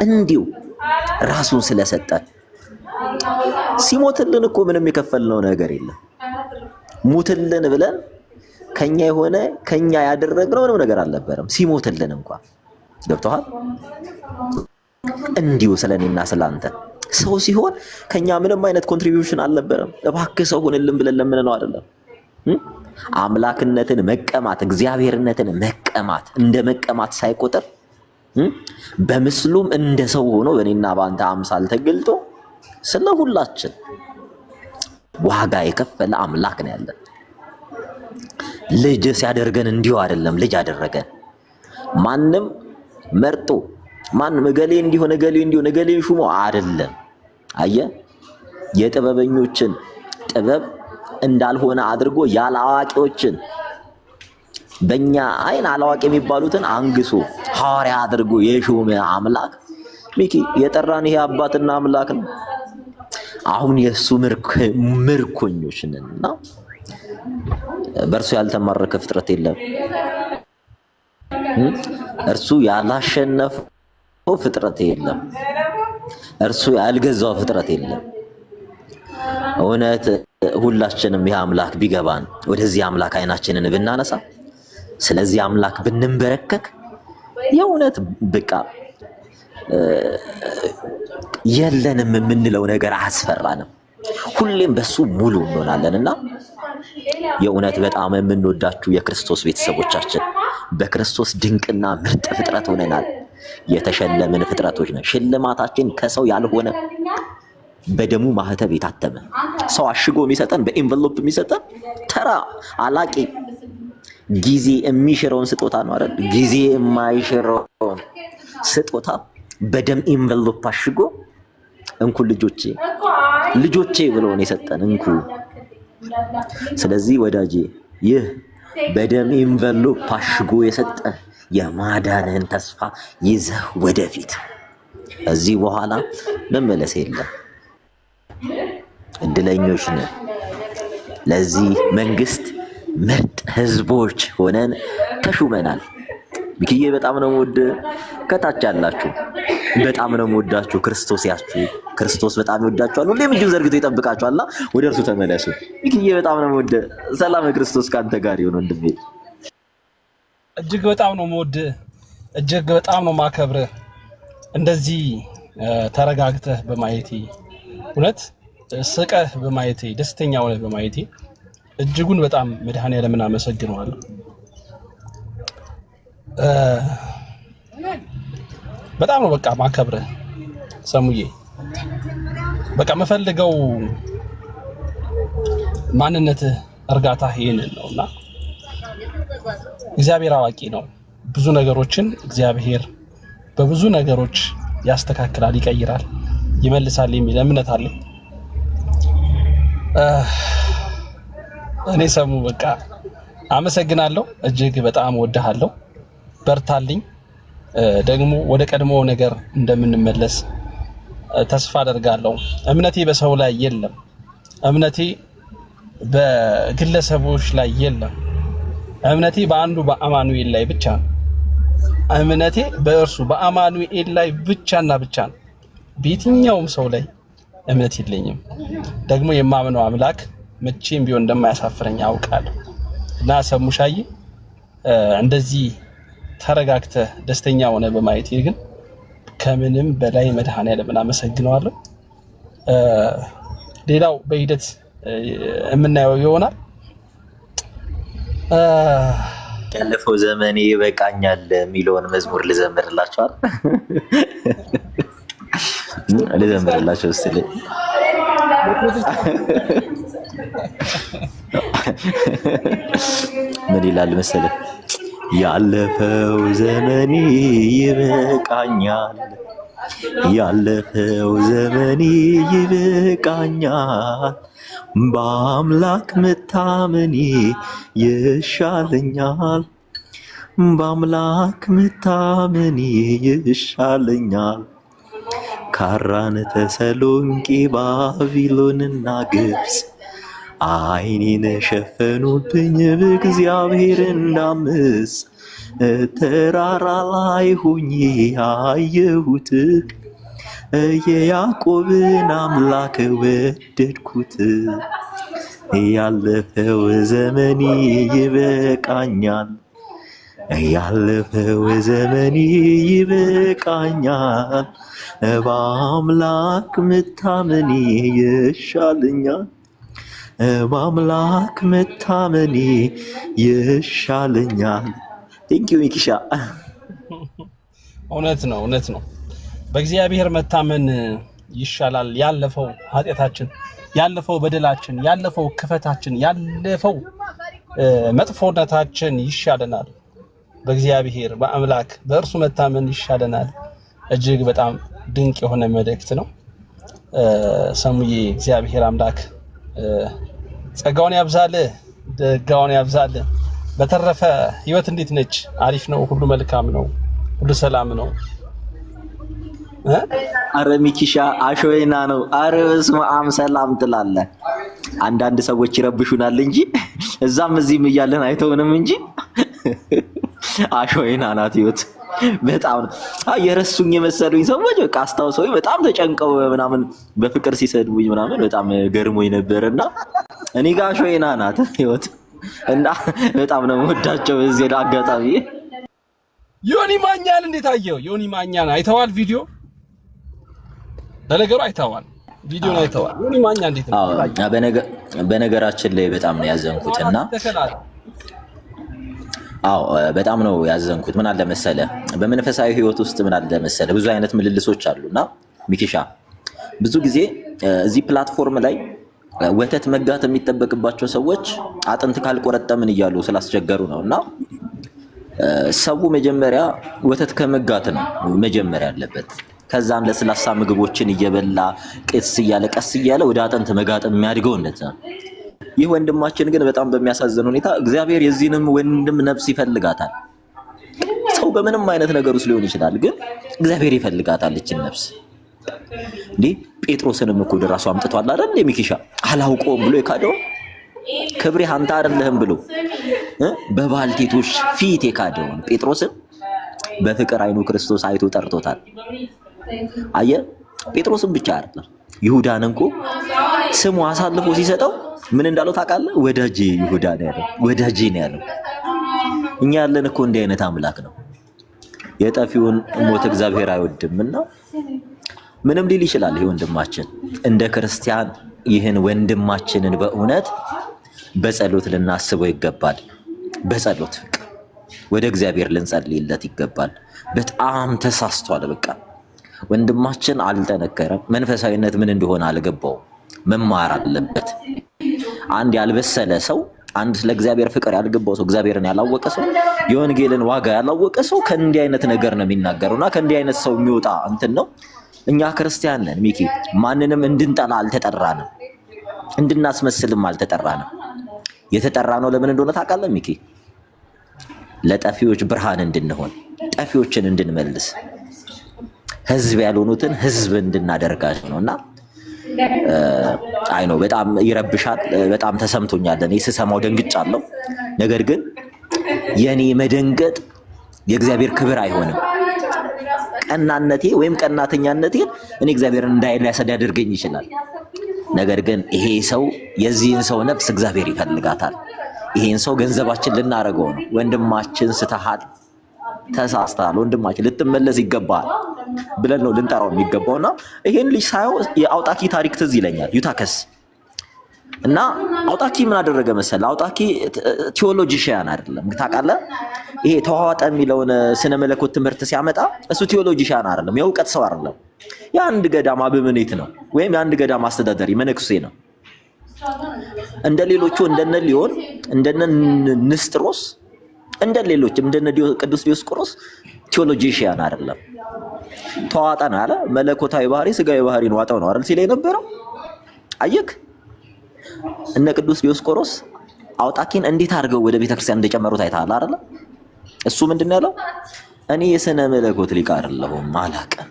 እንዲሁ ራሱን ስለሰጠን ሲሞትልን እኮ ምንም የከፈልነው ነገር የለም። ሙትልን ብለን ከኛ ያደረግነው ምንም ነገር አልነበረም። ሲሞትልን እንኳን ገብቶሃል? እንዲሁ ስለኔና ስላንተ ሰው ሲሆን ከኛ ምንም አይነት ኮንትሪቢዩሽን አልነበረም። እባክህ ሰው ሁንልን ብለን ለምንነው አይደለም። አምላክነትን መቀማት፣ እግዚአብሔርነትን መቀማት እንደ መቀማት ሳይቆጥር በምስሉም እንደ ሰው ሆኖ በእኔና በአንተ አምሳል ተገልጦ ስለ ሁላችን ዋጋ የከፈለ አምላክ ነው ያለን። ልጅ ሲያደርገን እንዲሁ አይደለም ልጅ አደረገን። ማንም መርጦ ማንም እገሌ እንዲሆን እገሌ እንዲሆን እገሌን ሹሞ አይደለም። አየ የጥበበኞችን ጥበብ እንዳልሆነ አድርጎ ያለ አዋቂዎችን በእኛ አይን አላዋቂ የሚባሉትን አንግሶ ሐዋርያ አድርጎ የሾመ አምላክ ሚኪ የጠራን ይሄ አባትና አምላክ ነው። አሁን የሱ ምርኮኞች ነንና በእርሱ ያልተማረከ ፍጥረት የለም። እርሱ ያላሸነፈው ፍጥረት የለም። እርሱ ያልገዛው ፍጥረት የለም። እውነት ሁላችንም ይህ አምላክ ቢገባን ወደዚህ አምላክ አይናችንን ብናነሳ ስለዚህ አምላክ ብንንበረከክ የእውነት በቃ የለንም የምንለው ነገር አያስፈራንም። ሁሌም በሱ ሙሉ እንሆናለንና የእውነት በጣም የምንወዳችሁ የክርስቶስ ቤተሰቦቻችን በክርስቶስ ድንቅና ምርጥ ፍጥረት ሆነናል። የተሸለምን ፍጥረቶች ነን። ሽልማታችን ከሰው ያልሆነ በደሙ ማህተብ የታተመ ሰው አሽጎ የሚሰጠን በኤንቨሎፕ የሚሰጠን ተራ አላቂ ጊዜ የሚሽረውን ስጦታ ነው አይደል? ጊዜ የማይሽረውን ስጦታ በደም ኤንቨሎፕ አሽጎ እንኩ ልጆቼ ብሎ ነው የሰጠን እንኩ። ስለዚህ ወዳጄ ይህ በደም ኤንቨሎፕ አሽጎ የሰጠ የማዳንህን ተስፋ ይዘህ ወደፊት እዚህ በኋላ መመለስ የለም። እድለኞች ነን። ለዚህ መንግስት ምርጥ ህዝቦች ሆነን ተሹመናል። ቢክዬ በጣም ነው ወደ ከታች ያላችሁ በጣም ነው ወዳችሁ። ክርስቶስ በጣም ይወዳችኋል። ሁሌም እጁን ዘርግቶ ይጠብቃችኋልና ወደ እርሱ ተመለሱ። ቢክዬ በጣም ነው ወደ ሰላም ክርስቶስ ካንተ ጋር ይሁን ወንድሜ። እጅግ በጣም ነው ወደ እጅግ በጣም ነው ማከብርህ። እንደዚህ ተረጋግተህ በማየቴ እውነት ስቀህ በማየቴ ደስተኛ ሆነህ በማየቴ እጅጉን በጣም መድኃኔዓለምን አመሰግነዋለሁ። በጣም ነው በቃ ማከብርህ ሰሙዬ። በቃ መፈልገው ማንነትህ እርጋታ ይሄንን ነውና እግዚአብሔር አዋቂ ነው። ብዙ ነገሮችን እግዚአብሔር በብዙ ነገሮች ያስተካክላል፣ ይቀይራል፣ ይመልሳል የሚል እምነት አለኝ። እኔ ሰሙ በቃ አመሰግናለሁ። እጅግ በጣም ወድሃለሁ። በርታልኝ። ደግሞ ወደ ቀድሞ ነገር እንደምንመለስ ተስፋ አደርጋለሁ። እምነቴ በሰው ላይ የለም። እምነቴ በግለሰቦች ላይ የለም። እምነቴ በአንዱ በአማኑኤል ላይ ብቻ ነው። እምነቴ በእርሱ በአማኑኤል ላይ ብቻና ብቻ ነው። በየትኛውም ሰው ላይ እምነት የለኝም። ደግሞ የማምነው አምላክ መቼም ቢሆን እንደማያሳፍረኝ አውቃለሁ። እና ሰሙሻዬ እንደዚህ ተረጋግተህ ደስተኛ ሆነ በማየቴ ግን ከምንም በላይ መድኃኔዓለምን አመሰግነዋለሁ። ሌላው በሂደት የምናየው ይሆናል። ያለፈው ዘመኔ ይበቃኛል የሚለውን መዝሙር ልዘምርላችኋል። ልዘምርላችሁ እስቲ ምን ይላል መሰለህ? ያለፈው ዘመኔ ይበቃኛል፣ ያለፈው ዘመኔ ይበቃኛል፣ በአምላክ መታመኔ ይሻለኛል፣ በአምላክ መታመኔ ይሻለኛል። ካራን፣ ተሰሎንቄ፣ ባቢሎንና ግብፅ አይኔን ሸፈኑብኝ በእግዚአብሔር እንዳምፅ። ተራራ ላይ ሆኜ አየሁት የያዕቆብን አምላክ ወደድኩት ያለፈው ዘመኔ ይበቃኛል ያለፈው ዘመኔ ይበቃኛል በአምላክ መታመኔ ይሻለኛል በአምላክ መታመኔ ይሻለኛል። ቴንኪው ሚኪሻ። እውነት ነው። በእግዚአብሔር መታመን ይሻላል። ያለፈው ኃጢአታችን፣ ያለፈው በደላችን፣ ያለፈው ክፈታችን፣ ያለፈው መጥፎነታችን ይሻለናል። በእግዚአብሔር በአምላክ በእርሱ መታመን ይሻለናል። እጅግ በጣም ድንቅ የሆነ መልእክት ነው። ሰሙዬ እግዚአብሔር አምላክ ጸጋውን ያብዛልህ፣ ደጋውን ያብዛልህ። በተረፈ ህይወት እንዴት ነች? አሪፍ ነው፣ ሁሉ መልካም ነው፣ ሁሉ ሰላም ነው። አረ ሚኪሻ አሾይና ነው። አረ በስመ አብ ሰላም ትላለህ። አንዳንድ ሰዎች ይረብሹናል እንጂ እዛም እዚህም እያለን አይተውንም እንጂ አሾይና ናት ህይወት። በጣም የረሱኝ የመሰሉኝ ሰዎች በቃ አስታውሰውኝ በጣም ተጨንቀው ምናምን በፍቅር ሲሰድቡኝ ምናምን በጣም ገርሞኝ ነበርና እኔ ጋር አሾይና ናት ህይወት እና በጣም ነው የምወዳቸው። እዚህ አጋጣሚ ዮኒ ማኛን እንዴት አየው? ዮኒ ማኛን አይተዋል? ቪዲዮ ለነገሩ አይተዋል፣ ቪዲዮን አይተዋል። ዮኒ ማኛ እንዴት ነው? በነገራችን ላይ በጣም ነው ያዘንኩትና በጣም ነው ያዘንኩት። ምን አለ መሰለ በመንፈሳዊ ህይወት ውስጥ ምን አለ መሰለ ብዙ አይነት ምልልሶች አሉና ሚኪሻ ብዙ ጊዜ እዚህ ፕላትፎርም ላይ ወተት መጋት የሚጠበቅባቸው ሰዎች አጥንት ካልቆረጠምን እያሉ ስላስቸገሩ ነውና ሰው መጀመሪያ ወተት ከመጋት ነው መጀመሪያ ያለበት። ከዛም ለስላሳ ምግቦችን እየበላ ቀስ እያለ ወደ አጥንት መጋጠም የሚያድገው እንደዛ ነው። ይህ ወንድማችን ግን በጣም በሚያሳዝን ሁኔታ እግዚአብሔር የዚህንም ወንድም ነፍስ ይፈልጋታል። ሰው በምንም አይነት ነገር ውስጥ ሊሆን ይችላል፣ ግን እግዚአብሔር ይፈልጋታል እችን ነፍስ። እንዴ ጴጥሮስንም እኮ ድራሱ አምጥቷል አይደል? ሚኪሻ አላውቀውም ብሎ የካደው ክብሬ አንተ አይደለህም ብሎ በባልቴቶች ፊት የካደው ጴጥሮስን በፍቅር አይኑ ክርስቶስ አይቶ ጠርቶታል። አየ ጴጥሮስን ብቻ አይደለም ይሁዳን እንኳ ስሙ አሳልፎ ሲሰጠው ምን እንዳለው ታውቃለህ? ወዳጄ ይሁዳ ነው ያለው። ወዳጄ ነው ያለው። እኛ ያለን እኮ እንዲህ አይነት አምላክ ነው። የጠፊውን ሞት እግዚአብሔር አይወድምና ምንም ሊል ይችላል ይሄ ወንድማችን። እንደ ክርስቲያን ይህን ወንድማችንን በእውነት በጸሎት ልናስበው ይገባል። በጸሎት ወደ እግዚአብሔር ልንጸልይለት ይገባል። በጣም ተሳስቷል። በቃ ወንድማችን አልጠነከረም። መንፈሳዊነት ምን እንደሆነ አልገባውም። መማር አለበት። አንድ ያልበሰለ ሰው፣ አንድ ስለ እግዚአብሔር ፍቅር ያልገባው ሰው፣ እግዚአብሔርን ያላወቀ ሰው፣ የወንጌልን ዋጋ ያላወቀ ሰው ከእንዲህ አይነት ነገር ነው የሚናገረውና ከእንዲህ አይነት ሰው የሚወጣ እንትን ነው። እኛ ክርስቲያን ነን ሚኪ፣ ማንንም እንድንጠላ አልተጠራንም፣ እንድናስመስልም አልተጠራንም። የተጠራነው ለምን እንደሆነ ታውቃለህ ሚኪ? ለጠፊዎች ብርሃን እንድንሆን፣ ጠፊዎችን እንድንመልስ፣ ህዝብ ያልሆኑትን ህዝብ እንድናደርጋቸው ነውና አይ ነው በጣም ይረብሻል። በጣም ተሰምቶኛል። እኔ ስሰማው ደንግጫለሁ። ነገር ግን የኔ መደንገጥ የእግዚአብሔር ክብር አይሆንም። ቀናነቴ ወይም ቀናተኛነቴን እኔ እግዚአብሔርን እንዳይል ያደርገኝ ይችላል። ነገር ግን ይሄ ሰው የዚህን ሰው ነፍስ እግዚአብሔር ይፈልጋታል። ይሄን ሰው ገንዘባችን ልናረገው ነው። ወንድማችን ስተሃል፣ ተሳስተሃል፣ ወንድማችን ልትመለስ ይገባል ብለን ነው ልንጠራው የሚገባውና ይሄን ልጅ ሳየው የአውጣኪ ታሪክ ትዝ ይለኛል። ዩታከስ እና አውጣኪ ምን አደረገ መሰለ? አውጣኪ ቴዎሎጂሻን አይደለም ታውቃለህ። ይሄ ተዋዋጠ የሚለውን ስነ መለኮት ትምህርት ሲያመጣ እሱ ቴዎሎጂሻን አይደለም፣ የእውቀት ሰው አይደለም። የአንድ ገዳም አበምኔት ነው ወይም የአንድ ገዳም አስተዳዳሪ መነኩሴ ነው። እንደ ሌሎቹ እንደነ ሊዮን እንደነ ንስጥሮስ እንደሌሎች እንደነ ቅዱስ ዲዮስቆሮስ ቴዎሎጂሻን አይደለም። ተዋጣ ነው ያለ መለኮታዊ ባህሪ ስጋዊ ባህሪን ዋጣው ነው አይደል ሲል የነበረው። አየክ እነ ቅዱስ ዲዮስቆሮስ አውጣኪን እንዴት አድርገው ወደ ቤተክርስቲያን እንደጨመሩት አይተሃል አይደል? እሱ ምንድነው ያለው? እኔ የስነ መለኮት ሊቅ አይደለሁም አላውቅም።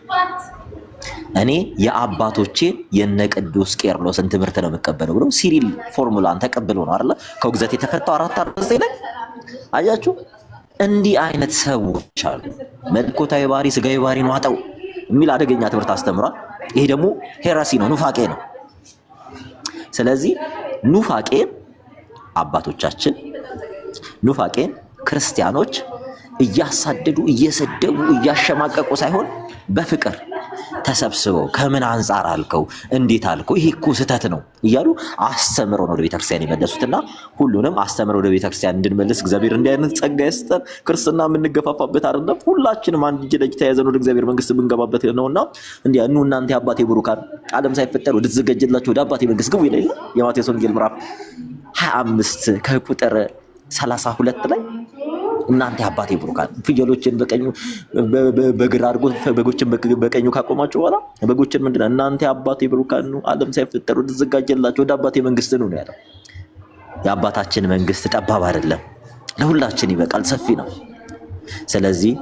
እኔ የአባቶቼን የነ ቅዱስ ቄርሎስን ትምህርት ነው የምቀበለው ብሎ ሲሪል ፎርሙላን ተቀብሎ ነው አይደል ከውግዘት የተፈታው 449 ላይ አያችሁ። እንዲህ አይነት ሰዎች አሉ። መለኮታዊ ባህሪ ስጋዊ ባህሪን ዋጠው የሚል አደገኛ ትምህርት አስተምሯል። ይሄ ደግሞ ሄረሲ ነው፣ ኑፋቄ ነው። ስለዚህ ኑፋቄን አባቶቻችን ኑፋቄን ክርስቲያኖች እያሳደዱ እየሰደቡ እያሸማቀቁ ሳይሆን በፍቅር ተሰብስበው ከምን አንጻር አልከው እንዴት አልከው ይሄ እኮ ስህተት ነው እያሉ አስተምረው ነው ወደ ቤተክርስቲያን የመለሱትና ሁሉንም አስተምረው ወደ ቤተክርስቲያን እንድንመልስ እግዚአብሔር እንዲህ አይነት ጸጋ ይስጠን። ክርስትና የምንገፋፋበት አይደለም። ሁላችንም አንድ እጅ ለእጅ ተያይዘን ወደ እግዚአብሔር መንግስት የምንገባበት ነውና እንዲያ እናንተ አባቴ ብሩካን ዓለም ሳይፈጠር ወደ ተዘጋጀላችሁ ወደ አባቴ መንግስት ግቡ ይላል የማቴዎስ ወንጌል ምዕራፍ 25 ከቁጥር 32 ላይ እናንተ አባቴ ብሩካን ፍየሎችን በቀኙ በግራ አድርጎ በጎችን በቀኙ ካቆማችሁ በኋላ በጎችን ምንድነው እናንተ አባቴ ብሩካን ነው ዓለም ሳይፈጠር ወደ ተዘጋጀላችሁ ወደ አባቴ መንግስት ነው ያለው። የአባታችን መንግስት ጠባብ አይደለም፣ ለሁላችን ይበቃል፣ ሰፊ ነው። ስለዚህ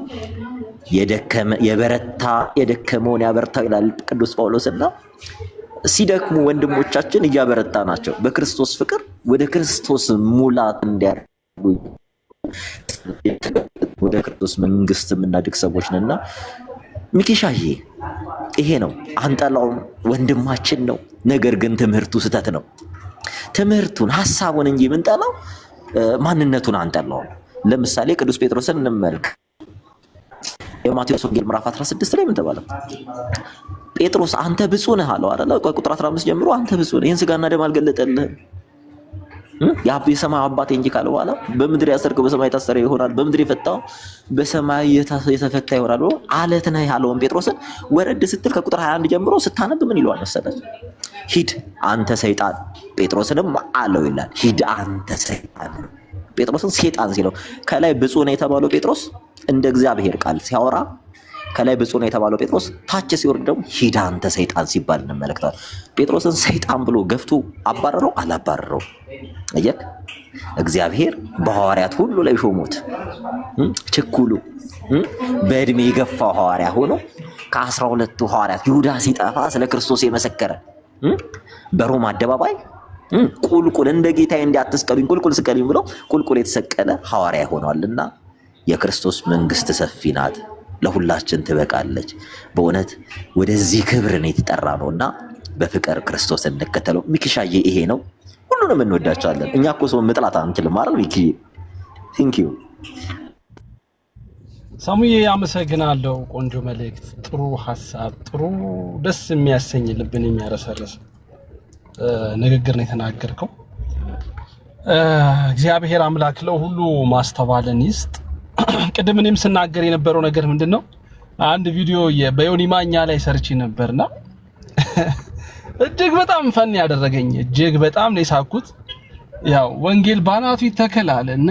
የደከመውን ያበርታው ይላል ቅዱስ ጳውሎስና ሲደክሙ ወንድሞቻችን እያበረታ ናቸው በክርስቶስ ፍቅር ወደ ክርስቶስ ሙላት እንዲያርጉ ወደ ክርስቶስ መንግስት የምናድግ ሰዎች ነንና ሚኪሻዬ ይሄ ነው። አንጠላውም፣ ወንድማችን ነው። ነገር ግን ትምህርቱ ስህተት ነው። ትምህርቱን ሐሳቡን እንጂ የምንጠላው ማንነቱን አንጠላውም። ለምሳሌ ቅዱስ ጴጥሮስን እንመልክ። የማቴዎስ ወንጌል ምዕራፍ 16 ላይ ምን ተባለ? ጴጥሮስ አንተ ብፁዕ ነህ አለው አይደል? ቁጥር 15 ጀምሮ አንተ ብፁዕ ነህ፣ ይህን ስጋና ደም አልገለጠልህም የሰማይ አባቴ እንጂ ካለ በኋላ በምድር ያሰርከው በሰማይ የታሰረ ይሆናል፣ በምድር የፈታው በሰማይ የተፈታ ይሆናል ብሎ አለት ነህ ያለውን ጴጥሮስን ወረድ ስትል ከቁጥር 21 ጀምሮ ስታነብ ምን ይለዋል መሰለህ? ሂድ አንተ ሰይጣን፣ ጴጥሮስንም አለው ይላል። ሂድ አንተ ሰይጣን፣ ጴጥሮስን ሰይጣን ሲለው ከላይ ብፁዕ ነው የተባለው ጴጥሮስ እንደ እግዚአብሔር ቃል ሲያወራ ከላይ ብፁዕ ነው የተባለው ጴጥሮስ ታች ሲወርድ ደግሞ ሂድ አንተ ሰይጣን ሲባል እንመለከታለን። ጴጥሮስን ሰይጣን ብሎ ገፍቶ አባረረው? አላባረረው። አየክ፣ እግዚአብሔር በሐዋርያት ሁሉ ላይ ሾሞት ችኩሉ በእድሜ የገፋው ሐዋርያ ሆኖ ከ12ቱ ሐዋርያት ይሁዳ ሲጠፋ ስለ ክርስቶስ የመሰከረ በሮማ አደባባይ ቁልቁል እንደ ጌታዬ እንዲያትስቀሉኝ ቁልቁል ስቀሉኝ ብሎ ቁልቁል የተሰቀለ ሐዋርያ ሆኗልና የክርስቶስ መንግስት ሰፊ ናት፣ ለሁላችን ትበቃለች። በእውነት ወደዚህ ክብር ነው የተጠራ ነውና በፍቅር ክርስቶስ እንከተለው። ሚኪሻዬ ይሄ ነው። ሁሉንም እንወዳቸዋለን። እኛ እኮ ሰው መጥላት አንችልም አይደል? ሚኪ ቴንክ ዩ ሳሙዬ፣ አመሰግናለሁ። ቆንጆ መልእክት፣ ጥሩ ሐሳብ፣ ጥሩ ደስ የሚያሰኝ ልብን የሚያረሰርስ ንግግር ነው የተናገርከው። እግዚአብሔር አምላክ ለሁሉ ማስተዋልን ይስጥ። ቅድም እኔም ስናገር የነበረው ነገር ምንድነው? አንድ ቪዲዮ በዮኒ ማኛ ላይ ሰርች ነበርና እጅግ በጣም ፈን ያደረገኝ እጅግ በጣም ነው የሳኩት። ያው ወንጌል ባናቱ ይተከላልና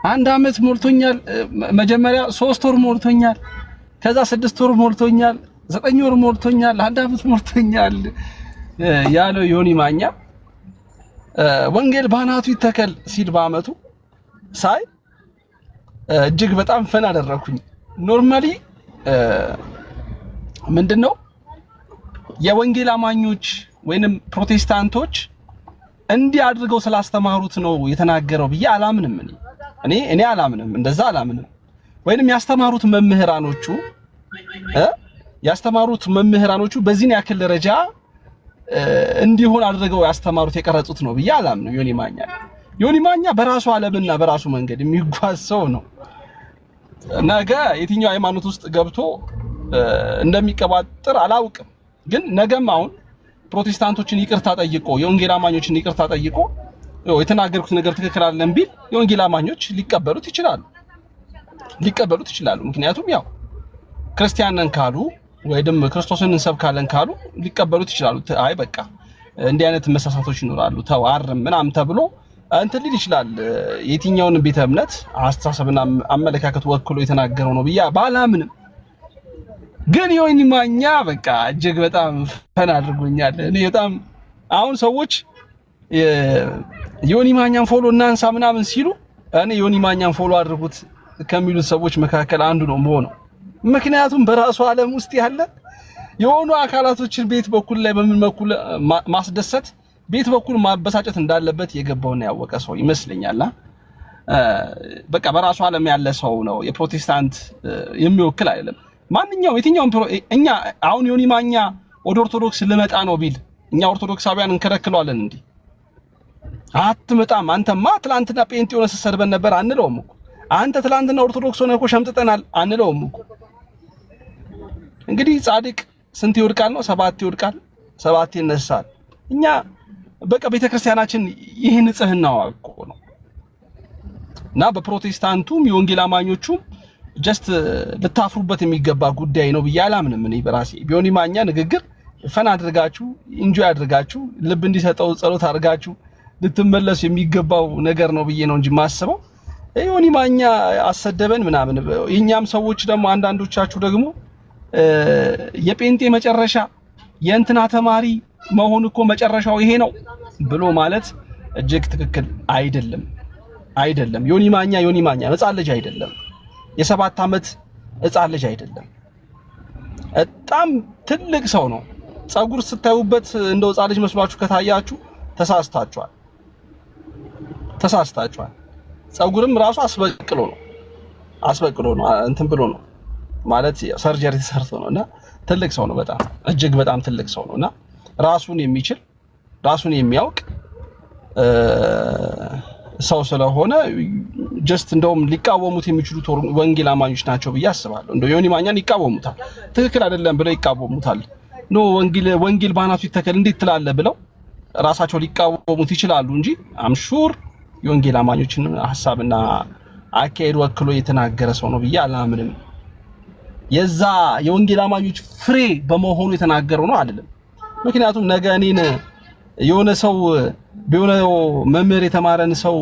1 አመት ሞልቶኛል፣ መጀመሪያ 3 ወር ሞልቶኛል፣ ከዛ 6 ወር ሞልቶኛል፣ 9 ወር ሞልቶኛል፣ 1 አመት ሞልቶኛል ያለው ዮኒ ማኛ ወንጌል ባናቱ ይተከል ሲል በአመቱ ሳይ እጅግ በጣም ፈን አደረኩኝ። ኖርማሊ ምንድነው የወንጌል አማኞች ወይንም ፕሮቴስታንቶች እንዲህ አድርገው ስላስተማሩት ነው የተናገረው ብዬ አላምንም። እኔ አላምንም፣ እንደዛ አላምንም። ወይንም ያስተማሩት መምህራኖቹ በዚህን ያክል ደረጃ እንዲሆን አድርገው ያስተማሩት የቀረጹት ነው ብዬ አላምንም። ዮኒ ማኛ በራሱ ዓለምና በራሱ መንገድ የሚጓዝ ሰው ነው። ነገ የትኛው ሃይማኖት ውስጥ ገብቶ እንደሚቀባጥር አላውቅም። ግን ነገም አሁን ፕሮቴስታንቶችን ይቅርታ ጠይቆ የወንጌል አማኞችን ይቅርታ ጠይቆ የተናገርኩት ነገር ትክክል አይደለም ቢል የወንጌል አማኞች ሊቀበሉት ይችላሉ። ምክንያቱም ያው ክርስቲያንን ካሉ ወይንም ክርስቶስን እንሰብካለን ካሉ ሊቀበሉት ይችላሉ። አይ በቃ እንዲህ አይነት መሳሳቶች ይኖራሉ ተው አርም ምናምን ተብሎ እንትን ሊል ይችላል። የትኛውን ቤተ እምነት አስተሳሰብና አመለካከት ወክሎ የተናገረው ነው ብዬ ባላምንም፣ ግን ዮኒ ማኛ በቃ እጅግ በጣም ፈን አድርጎኛል። እኔ በጣም አሁን ሰዎች ዮኒ ማኛን ፎሎ እናንሳ ምናምን ሲሉ እኔ ዮኒ ማኛን ፎሎ አድርጉት ከሚሉት ሰዎች መካከል አንዱ ነው የምሆነው። ምክንያቱም በራሱ ዓለም ውስጥ ያለ የሆኑ አካላቶችን ቤት በኩል ላይ በምን በኩል ማስደሰት ቤት በኩል ማበሳጨት እንዳለበት የገባውና ያወቀ ሰው ይመስለኛል። በቃ በራሱ ዓለም ያለ ሰው ነው። የፕሮቴስታንት የሚወክል አይደለም። ማንኛውም የትኛውም እኛ አሁን ዮኒ ማኛ ወደ ኦርቶዶክስ ልመጣ ነው ቢል እኛ ኦርቶዶክሳውያን እንከለክለዋለን እንዴ? አትመጣም አንተማ ትላንትና ጴንጤ ሆነ ስትሰድበን ነበር አንለውም እኮ። አንተ ትላንትና ኦርቶዶክስ ሆነ እኮ ሸምጥጠናል አንለውም እኮ። እንግዲህ ጻድቅ ስንት ይወድቃል ነው? 7 ይወድቃል፣ 7 ይነሳል። እኛ በቃ ቤተክርስቲያናችን ይህ ንጽህናዋ እኮ ነው። እና በፕሮቴስታንቱም የወንጌል አማኞቹም ጀስት ልታፍሩበት የሚገባ ጉዳይ ነው ብዬ አላምንም። እኔ በራሴ ዮኒ ማኛ ንግግር ፈን አድርጋችሁ ኢንጆይ አድርጋችሁ ልብ እንዲሰጠው ጸሎት አድርጋችሁ ልትመለሱ የሚገባው ነገር ነው ብዬ ነው እንጂ ማስበው ዮኒ ማኛ አሰደበን ምናምን። የኛም ሰዎች ደግሞ አንዳንዶቻችሁ ደግሞ የጴንጤ መጨረሻ የእንትና ተማሪ መሆን እኮ መጨረሻው ይሄ ነው ብሎ ማለት እጅግ ትክክል አይደለም። ዮኒ ማኛ ሕፃን ልጅ አይደለም። የ7 ዓመት ሕፃን ልጅ አይደለም። በጣም ትልቅ ሰው ነው። ጸጉር ስታዩበት እንደው ሕፃን ልጅ መስሏችሁ ከታያችሁ ተሳስታችኋል። ጸጉርም ራሱ አስበቅሎ ነው እንትን ብሎ ነው ማለት ሰርጀሪ ተሰርቶ ነውና ትልቅ ሰው ነው። በጣም እጅግ በጣም ትልቅ ሰው ነውና ራሱን የሚችል ራሱን የሚያውቅ ሰው ስለሆነ ጀስት እንደውም ሊቃወሙት የሚችሉት ወንጌል አማኞች ናቸው ብዬ አስባለሁ። እንደው ዮኒ ማኛን ይቃወሙታል፣ ትክክል አይደለም ብለው ይቃወሙታል። ኖ ወንጌል ባናቱ ይተከል እንዴት ትላለህ ብለው ራሳቸው ሊቃወሙት ይችላሉ እንጂ አምሹር የወንጌል አማኞችን ሐሳብና አካሄድ ወክሎ የተናገረ ሰው ነው ብዬ አላምንም። የዛ የወንጌል አማኞች ፍሬ በመሆኑ የተናገረው ነው አይደለም። ምክንያቱም ነገ እኔን የሆነ ሰው በሆነ መምህር የተማረን ሰው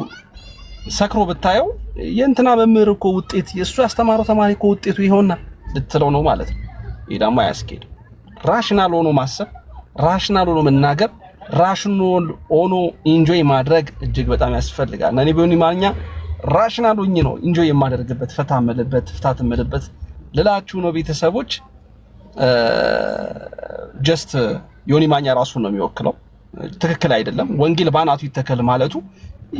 ሰክሮ ብታየው የእንትና መምህር እኮ ውጤት የእሱ ያስተማረው ተማሪ እኮ ውጤቱ ይሆንና ልትለው ነው ማለት ነው። ይሄ ደግሞ አያስኬድም። ራሽናል ሆኖ ማሰብ፣ ራሽናል ሆኖ መናገር፣ ራሽናል ሆኖ ኢንጆይ ማድረግ እጅግ በጣም ያስፈልጋል። እኔ ዮኒ ማኛ ራሽናል ሆኜ ነው ኢንጆይ የማደርግበት ፈታ የምልበት ፍታት የምልበት ልላችሁ ነው ቤተሰቦች። ጀስት ዮኒ ማኛ ራሱን ነው የሚወክለው። ትክክል አይደለም። ወንጌል ባናቱ ይተከል ማለቱ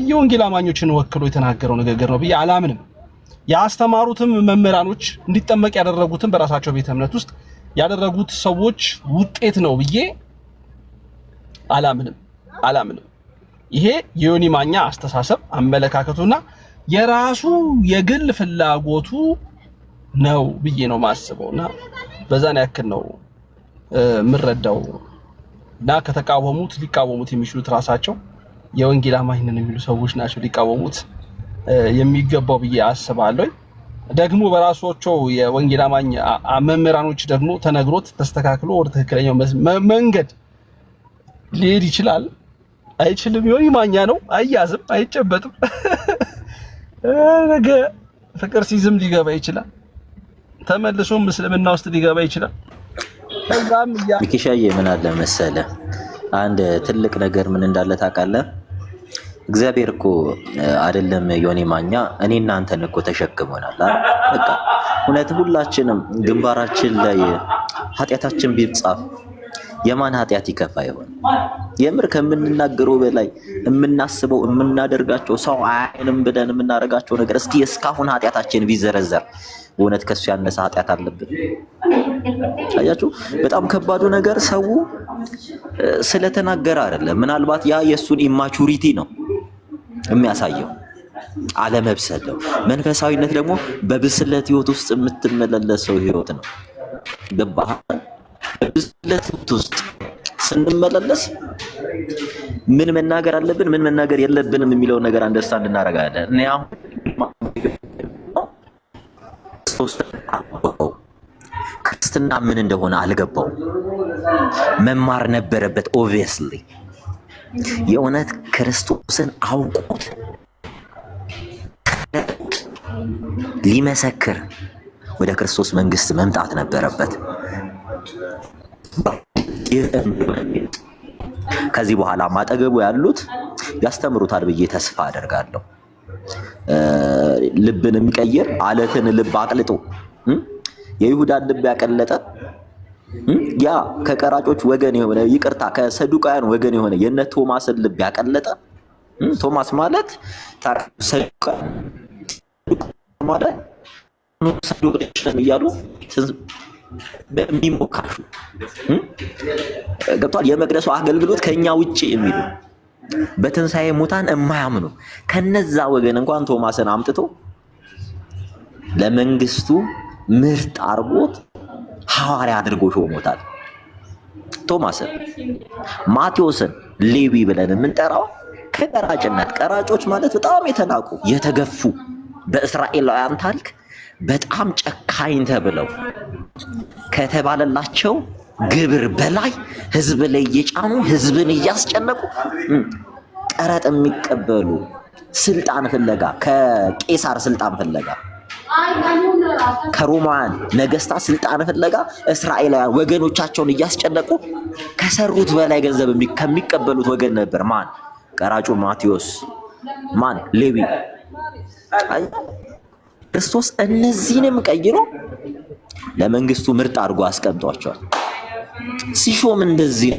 የወንጌል አማኞችን ወክሎ የተናገረው ንግግር ነው ብዬ አላምንም። ያስተማሩትም መምህራኖች እንዲጠመቅ ያደረጉትም በራሳቸው ቤተ እምነት ውስጥ ያደረጉት ሰዎች ውጤት ነው ብዬ አላምንም። ይሄ የዮኒ ማኛ አስተሳሰብ አመለካከቱና የራሱ የግል ፍላጎቱ ነው ብዬ ነው ማስበውና በዛን ያክል ነው ምረዳው። እና ከተቃወሙት ሊቃወሙት የሚችሉት ራሳቸው የወንጌል አማኝ ነን የሚሉ ሰዎች ናቸው ሊቃወሙት የሚገባው ብዬ አስባለሁ። ደግሞ በራሳቸው የወንጌል አማኝ መምህራኖች ደግሞ ተነግሮት ተስተካክሎ ወደ ትክክለኛው መንገድ ሊሄድ ይችላል። አይችልም። ዮኒ ማኛ ነው፣ አይያዝም፣ አይጨበጥም። ነገ ፍቅር ሲዝም ሊገባ ይችላል። ተመልሶም እስልምና ውስጥ ሊገባ ይችላል። ከዛም ሚኪሻዬ ምን አለ መሰለ አንድ ትልቅ ነገር ምን እንዳለ ታውቃለህ? እግዚአብሔር እኮ አይደለም ዮኒ ማኛ እኔ እናንተን እኮ ተሸክሞናል። በቃ እውነት ሁላችንም ግንባራችን ላይ ኃጢአታችን ቢጻፍ የማን ኃጢአት ይከፋ ይሆን? የምር ከምንናገረው በላይ የምናስበው የምናደርጋቸው ሰው አይንም ብለን የምናደርጋቸው ነገር እስኪ እስካሁን ኃጢአታችን ቢዘረዘር በእውነት ከሱ ያነሰ ኃጢአት አለብን? አያችሁ፣ በጣም ከባዱ ነገር ሰው ስለተናገረ አይደለም። ምናልባት ያ የሱን ኢማቹሪቲ ነው የሚያሳየው፣ አለመብሰል ነው። መንፈሳዊነት ደግሞ በብስለት ህይወት ውስጥ የምትመላለሰው ህይወት ነው። ገባህ? በብስለት ህይወት ውስጥ ስንመላለስ ምን መናገር አለብን፣ ምን መናገር የለብንም የሚለው ነገር አንደርስታንድ እናደርጋለን። እኔ አሁን ክርስትና ምን እንደሆነ አልገባው። መማር ነበረበት። ኦብቪየስሊ የእውነት ክርስቶስን አውቆት ሊመሰክር ወደ ክርስቶስ መንግስት መምጣት ነበረበት። ከዚህ በኋላ ማጠገቡ ያሉት ያስተምሩታል ብዬ ተስፋ አደርጋለሁ። ልብን የሚቀይር አለትን ልብ አቅልጦ የይሁዳን ልብ ያቀለጠ ያ ከቀራጮች ወገን የሆነ ይቅርታ ከሰዱቃውያን ወገን የሆነ የነ ቶማስን ልብ ያቀለጠ ቶማስ ማለት ማለት ሰዱቃውያን እያሉ በሚሞካሹ ገብቷል። የመቅደሱ አገልግሎት ከኛ ውጪ የሚሉ በትንሣኤ ሙታን የማያምኑ ከነዛ ወገን እንኳን ቶማስን አምጥቶ ለመንግስቱ ምርጥ አርጎት ሐዋርያ አድርጎ ሾሞታል። ቶማስን ማቴዎስን ሌዊ ብለን የምንጠራው ከቀራጭነት፣ ቀራጮች ማለት በጣም የተናቁ የተገፉ በእስራኤላውያን ታሪክ በጣም ጨካኝ ተብለው ከተባለላቸው ግብር በላይ ህዝብ ላይ እየጫኑ ህዝብን እያስጨነቁ ቀረጥ የሚቀበሉ ስልጣን ፍለጋ ከቄሳር ስልጣን ፍለጋ ከሮማን ነገስታት ስልጣን ፍለጋ እስራኤላውያን ወገኖቻቸውን እያስጨነቁ ከሰሩት በላይ ገንዘብ ከሚቀበሉት ወገን ነበር። ማን? ቀራጩ ማቴዎስ። ማን? ሌዊ። ክርስቶስ እነዚህንም ቀይሮ ለመንግስቱ ምርጥ አድርጎ አስቀምጧቸዋል። ሲሾም እንደዚህ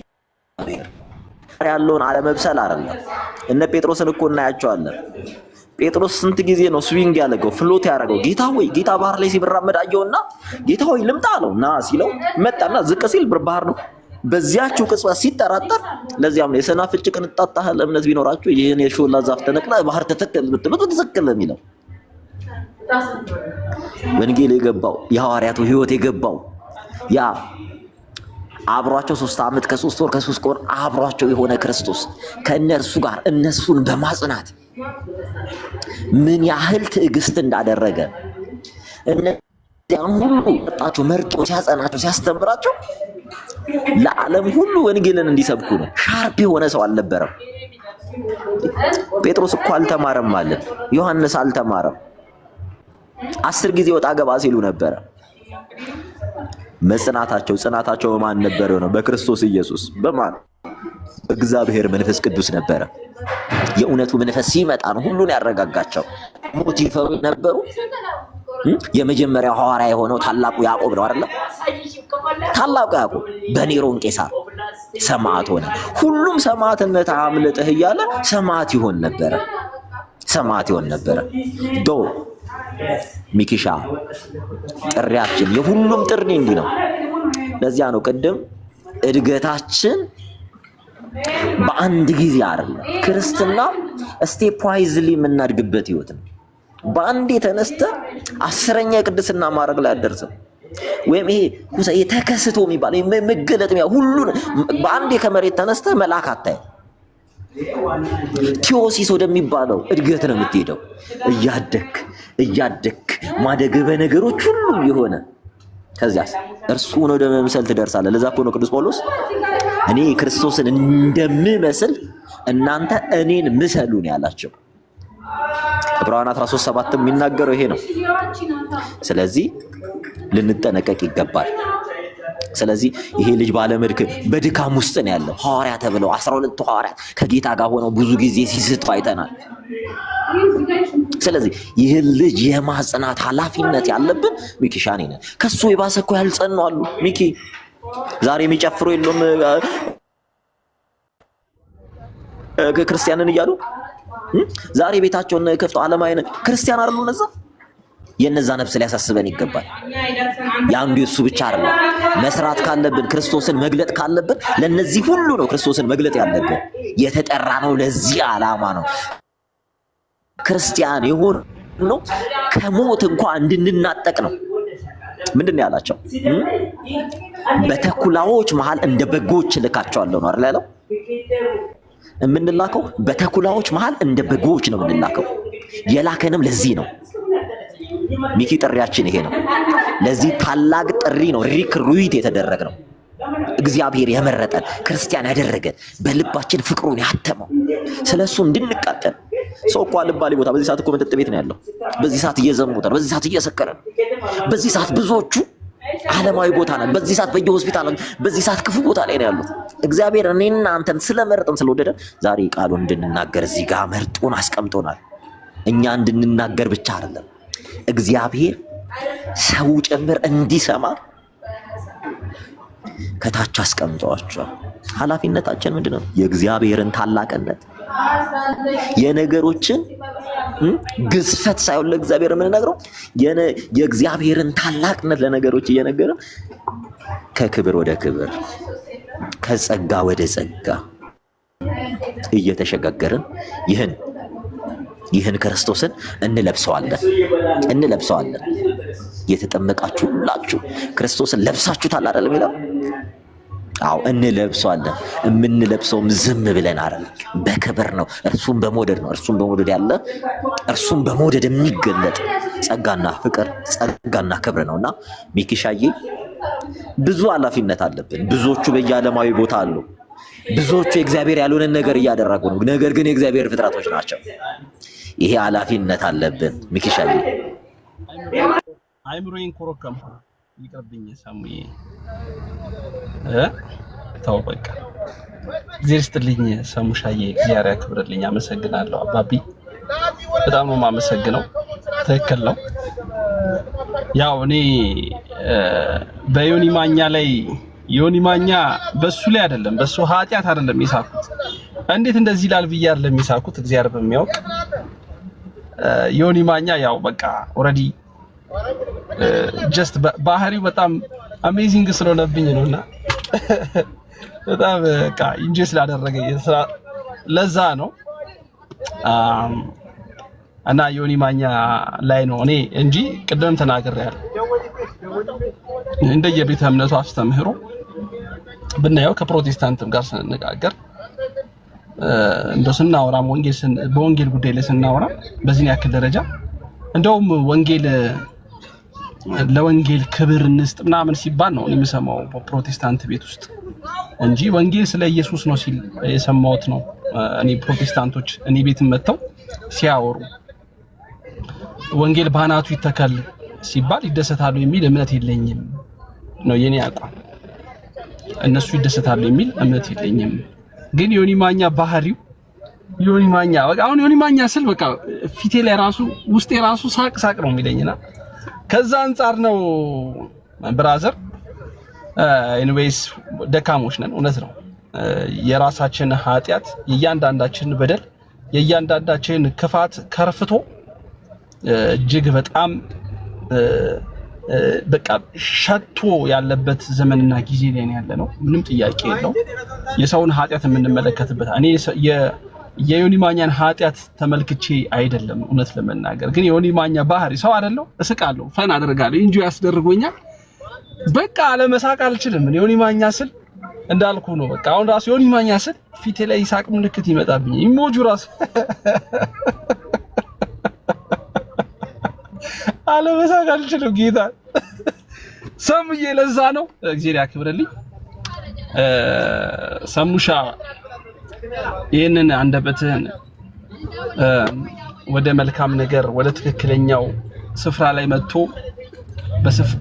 ያለውን አለመብሰል አይደለም። እነ ጴጥሮስን እኮ እናያቸዋለን። ጴጥሮስ ስንት ጊዜ ነው ስዊንግ ያደረገው ፍሎት ያደረገው? ጌታ ሆይ፣ ጌታ ባህር ላይ ሲራመድ አየውና ጌታ ሆይ ልምጣ አለው። ና ሲለው መጣና ዝቅ ሲል ባህር ነው። በዚያችው ቅጽበት ሲጠራጠር፣ ለዚያም ነው የሰናፍጭ ቅንጣት ያህል እምነት ቢኖራችሁ ይህን የሾላ ዛፍ ተነቅላ ባህር ተተከል ብትሉት ትክክል የሚለው ወንጌል የገባው የሐዋርያቱ ህይወት የገባው ያ አብሯቸው 3 ዓመት ከ3 ወር ከ3 ወር አብሯቸው የሆነ ክርስቶስ ከእነርሱ ጋር እነሱን በማጽናት ምን ያህል ትዕግስት እንዳደረገ እነዚያን ሁሉ ወጣቸው መርጦ ሲያጸናቸው ሲያስተምራቸው ለዓለም ሁሉ ወንጌልን እንዲሰብኩ ነው። ሻርፕ የሆነ ሰው አልነበረም። ጴጥሮስ እኮ አልተማረም ማለት፣ ዮሐንስ አልተማረም። 10 ጊዜ ወጣ ገባ ሲሉ ነበረ። ጽናታቸው በማን ነበር? ነው በክርስቶስ ኢየሱስ። በማን? በእግዚአብሔር መንፈስ ቅዱስ ነበረ። የእውነቱ መንፈስ ሲመጣ ነው ሁሉን ያረጋጋቸው። ሞት ይፈሩ ነበሩ። የመጀመሪያው ሐዋርያ የሆነው ታላቁ ያዕቆብ ነው አይደል? ታላቁ ያዕቆብ በኔሮን ቄሳር ሰማዕት ሆነ። ሁሉም ሰማዕትነት አምልጠህ እያለ ሰማዕት ይሆን ነበረ። ዶ ሚኪሻ ጥሪያችን የሁሉም ጥሪ እንዲህ ነው። ለዚያ ነው ቅድም እድገታችን በአንድ ጊዜ አይደለም። ክርስትና ስቴፕ ዋይዝሊ የምናድግበት ህይወት ነው። በአንድ የተነስተ 10ኛ የቅድስና ማዕረግ ላይ አደርስም። ወይም ይሄ ተከስቶ የሚባል መገለጥ ሁሉን በአንድ ከመሬት ተነስተ መልአክ አታይ ቲዮሲስ ወደሚባለው እድገት ነው የምትሄደው። እያደክ ማደግ በነገሮች ሁሉ የሆነ ከዚያስ እርሱን ወደ መምሰል ትደርሳለህ። ለዛ እኮ ነው ቅዱስ ጳውሎስ እኔ ክርስቶስን እንደምመስል እናንተ እኔን ምሰሉ ነው ያላቸው። ዕብራውያን 13:7 የሚናገረው ይሄ ነው። ስለዚህ ልንጠነቀቅ ይገባል። ስለዚህ ይሄ ልጅ ባለመድክ በድካም ውስጥ ነው ያለው። ሐዋርያ ተብለው 12 ሐዋርያት ከጌታ ጋር ሆነው ብዙ ጊዜ ሲስቱ አይተናል። ስለዚህ ይህ ልጅ የማጽናት ኃላፊነት ያለብን ሚኪሻኔ ነን። ከሱ የባሰ እኮ ያልጸኑ አሉ። ሚኪ ዛሬ የሚጨፍሩ የሉም ክርስቲያንን እያሉ ዛሬ ቤታቸውን ከፍተው ዓለማዊን ክርስቲያን አይደሉ እነዛ። የነዛ ነፍስ ሊያሳስበን ይገባል። ያንዱ እሱ ብቻ አይደለም። መስራት ካለብን ክርስቶስን መግለጥ ካለብን ለነዚህ ሁሉ ነው ክርስቶስን መግለጥ ያለብን። የተጠራ ነው ለዚህ ዓላማ ነው። ክርስቲያን የሆነ ነው ከሞት እንኳን እንድንናጠቅ ነው። ምንድነው ያላቸው? በተኩላዎች መሃል እንደ በጎች ልካቸዋለሁ ነው አይደል ያለው? የምንላከው በተኩላዎች መሃል እንደ በጎች ነው የምንላከው። የላከንም ለዚህ ነው። ሚኪ ጥሪያችን ይሄ ነው። ለዚህ ታላቅ ጥሪ ነው ሪክሩት የተደረገው። እግዚአብሔር የመረጠን ክርስቲያን ያደረገን በልባችን ፍቅሩን ያተመው ስለሱ እንድንቃጠል። ሰው እኮ አልባሌ ቦታ በዚህ ሰዓት እኮ መጠጥ ቤት ነው ያለው። በዚህ ሰዓት እየዘሙተ ነው። በዚህ ሰዓት እየሰከረ ነው። በዚህ ሰዓት ብዙዎቹ ዓለማዊ ቦታ ነው። በዚህ ሰዓት በየሆስፒታሉ በዚህ ሰዓት ክፉ ቦታ ላይ ነው ያሉት። እግዚአብሔር እኔና አንተን ስለመረጠን ስለወደደን ዛሬ ቃሉን እንድንናገር እዚህ ጋር መርጦን አስቀምጦናል። እኛ እንድንናገር ብቻ አይደለም፣ እግዚአብሔር ሰው ጭምር እንዲሰማ ከታች አስቀምጧቸዋል። ኃላፊነታችን ምንድነው? የእግዚአብሔርን ታላቅነት የነገሮችን ግዝፈት ሳይሆን ለእግዚአብሔር የምንነግረው የእግዚአብሔርን ታላቅነት ለነገሮች እየነገረን ከክብር ወደ ክብር ከጸጋ ወደ ጸጋ እየተሸጋገርን ይህን ክርስቶስን እንለብሰዋለን። የተጠመቃችሁ ሁላችሁ ክርስቶስን ለብሳችሁታል አይደል የሚለው? አዎ እንለብሰዋለን። የምንለብሰውም ዝም ብለን አይደለም፣ በክብር ነው። እርሱም በመውደድ ነው። እርሱም በመውደድ የሚገለጥ ጸጋና ፍቅር፣ ጸጋና ክብር ነውና ሚኪሻዬ ብዙ ኃላፊነት አለብን። ብዙዎቹ በየዓለማዊ ቦታ አሉ። ብዙዎቹ የእግዚአብሔር ያልሆነን ነገር እያደረጉ ነው። ነገር ግን የእግዚአብሔር ፍጥረቶች ናቸው። ይሄ ኃላፊነት አለብን ሚኪሻዬ። አይምሮዬን ኮረከም ይቀርብኝ ሳሙዬ ተው በቃ እግዚአብሔር ይስጥልኝ። ሰሙሻዬ እግዚአብሔር ያክብርልኝ። አመሰግናለሁ አባቢ፣ በጣም ነው የማመሰግነው። ትክክል ነው። ያው እኔ በዮኒ ማኛ ላይ ዮኒ ማኛ በሱ ላይ አይደለም በሱ ኃጢያት አይደለም የሳኩት። እንዴት እንደዚህ ይላል ብዬ አይደለም የሳኩት፣ እግዚአብሔር በሚያውቅ ዮኒ ማኛ ያው በቃ ኦሬዲ ጀስት ባህሪው በጣም አሜዚንግ ስለሆነብኝ ነውና በጣም በቃ ኢንጆ ስላደረገ ለዛ ነው እና ዮኒ ማኛ ላይ ነው እኔ እንጂ ቅድም ተናግሬያለሁ። እንደየቤተ እምነቱ አስተምህሮ ብናየው ከፕሮቴስታንትም ጋር ስንነጋገር እንደው ስናወራ በወንጌል ጉዳይ ላይ ስናወራ በዚህ ያክል ደረጃ እንደውም ለወንጌል ክብር እንስጥ ምናምን ሲባል ነው የምሰማው ፕሮቴስታንት ቤት ውስጥ እንጂ ወንጌል ስለ ኢየሱስ ነው ሲል የሰማሁት ነው። እኔ ፕሮቴስታንቶች እኔ ቤትም መጥተው ሲያወሩ ወንጌል ባናቱ ይተካል ሲባል ይደሰታሉ የሚል እምነት የለኝም ነው የኔ አቋም። እነሱ ይደሰታሉ የሚል እምነት የለኝም። ግን ዮኒ ማኛ ባህሪው ዮኒ ማኛ በቃ አሁን ዮኒ ማኛ ስል በቃ ፊቴ ላይ ራሱ ውስጤ ራሱ ሳቅ ነው የሚለኝና ከዛ አንፃር ነው ብራዘር። ኤኒዌይስ ደካሞች ነን፣ እውነት ነው። የራሳችን ኃጢያት፣ የእያንዳንዳችን በደል፣ የእያንዳንዳችን ክፋት ከርፍቶ እጅግ በጣም በቃ ሸቶ ያለበት ዘመንና ጊዜ ላይ ያለነው ምንም ጥያቄ የለው። የሰውን ኃጢያት የምንመለከትበት እኔ የዮኒ ማኛን ኃጢያት ተመልክቼ አይደለም እውነት ለመናገር ግን የዮኒ ማኛ ባህሪ ሰው አይደለው፣ እስቃለሁ፣ ፈን አደርጋለሁ፣ ኢንጆይ ያስደርጎኛል። በቃ አለመሳቅ አልችልም። ዮኒ ማኛ ስል እንዳልኩ ነው። በቃ አሁን ራሱ ዮኒ ማኛ ስል ፊቴ ላይ ይሳቅ ምልክት ይመጣብኝ፣ ኢሞጂ ራሱ አለመሳቅ አልችልም። ጌታ ሰሙዬ ለዛ ነው። እግዚአብሔር ያክብርልኝ ሰሙሻ። ይህንን አንደበትህን ወደ መልካም ነገር ወደ ትክክለኛው ስፍራ ላይ መጥቶ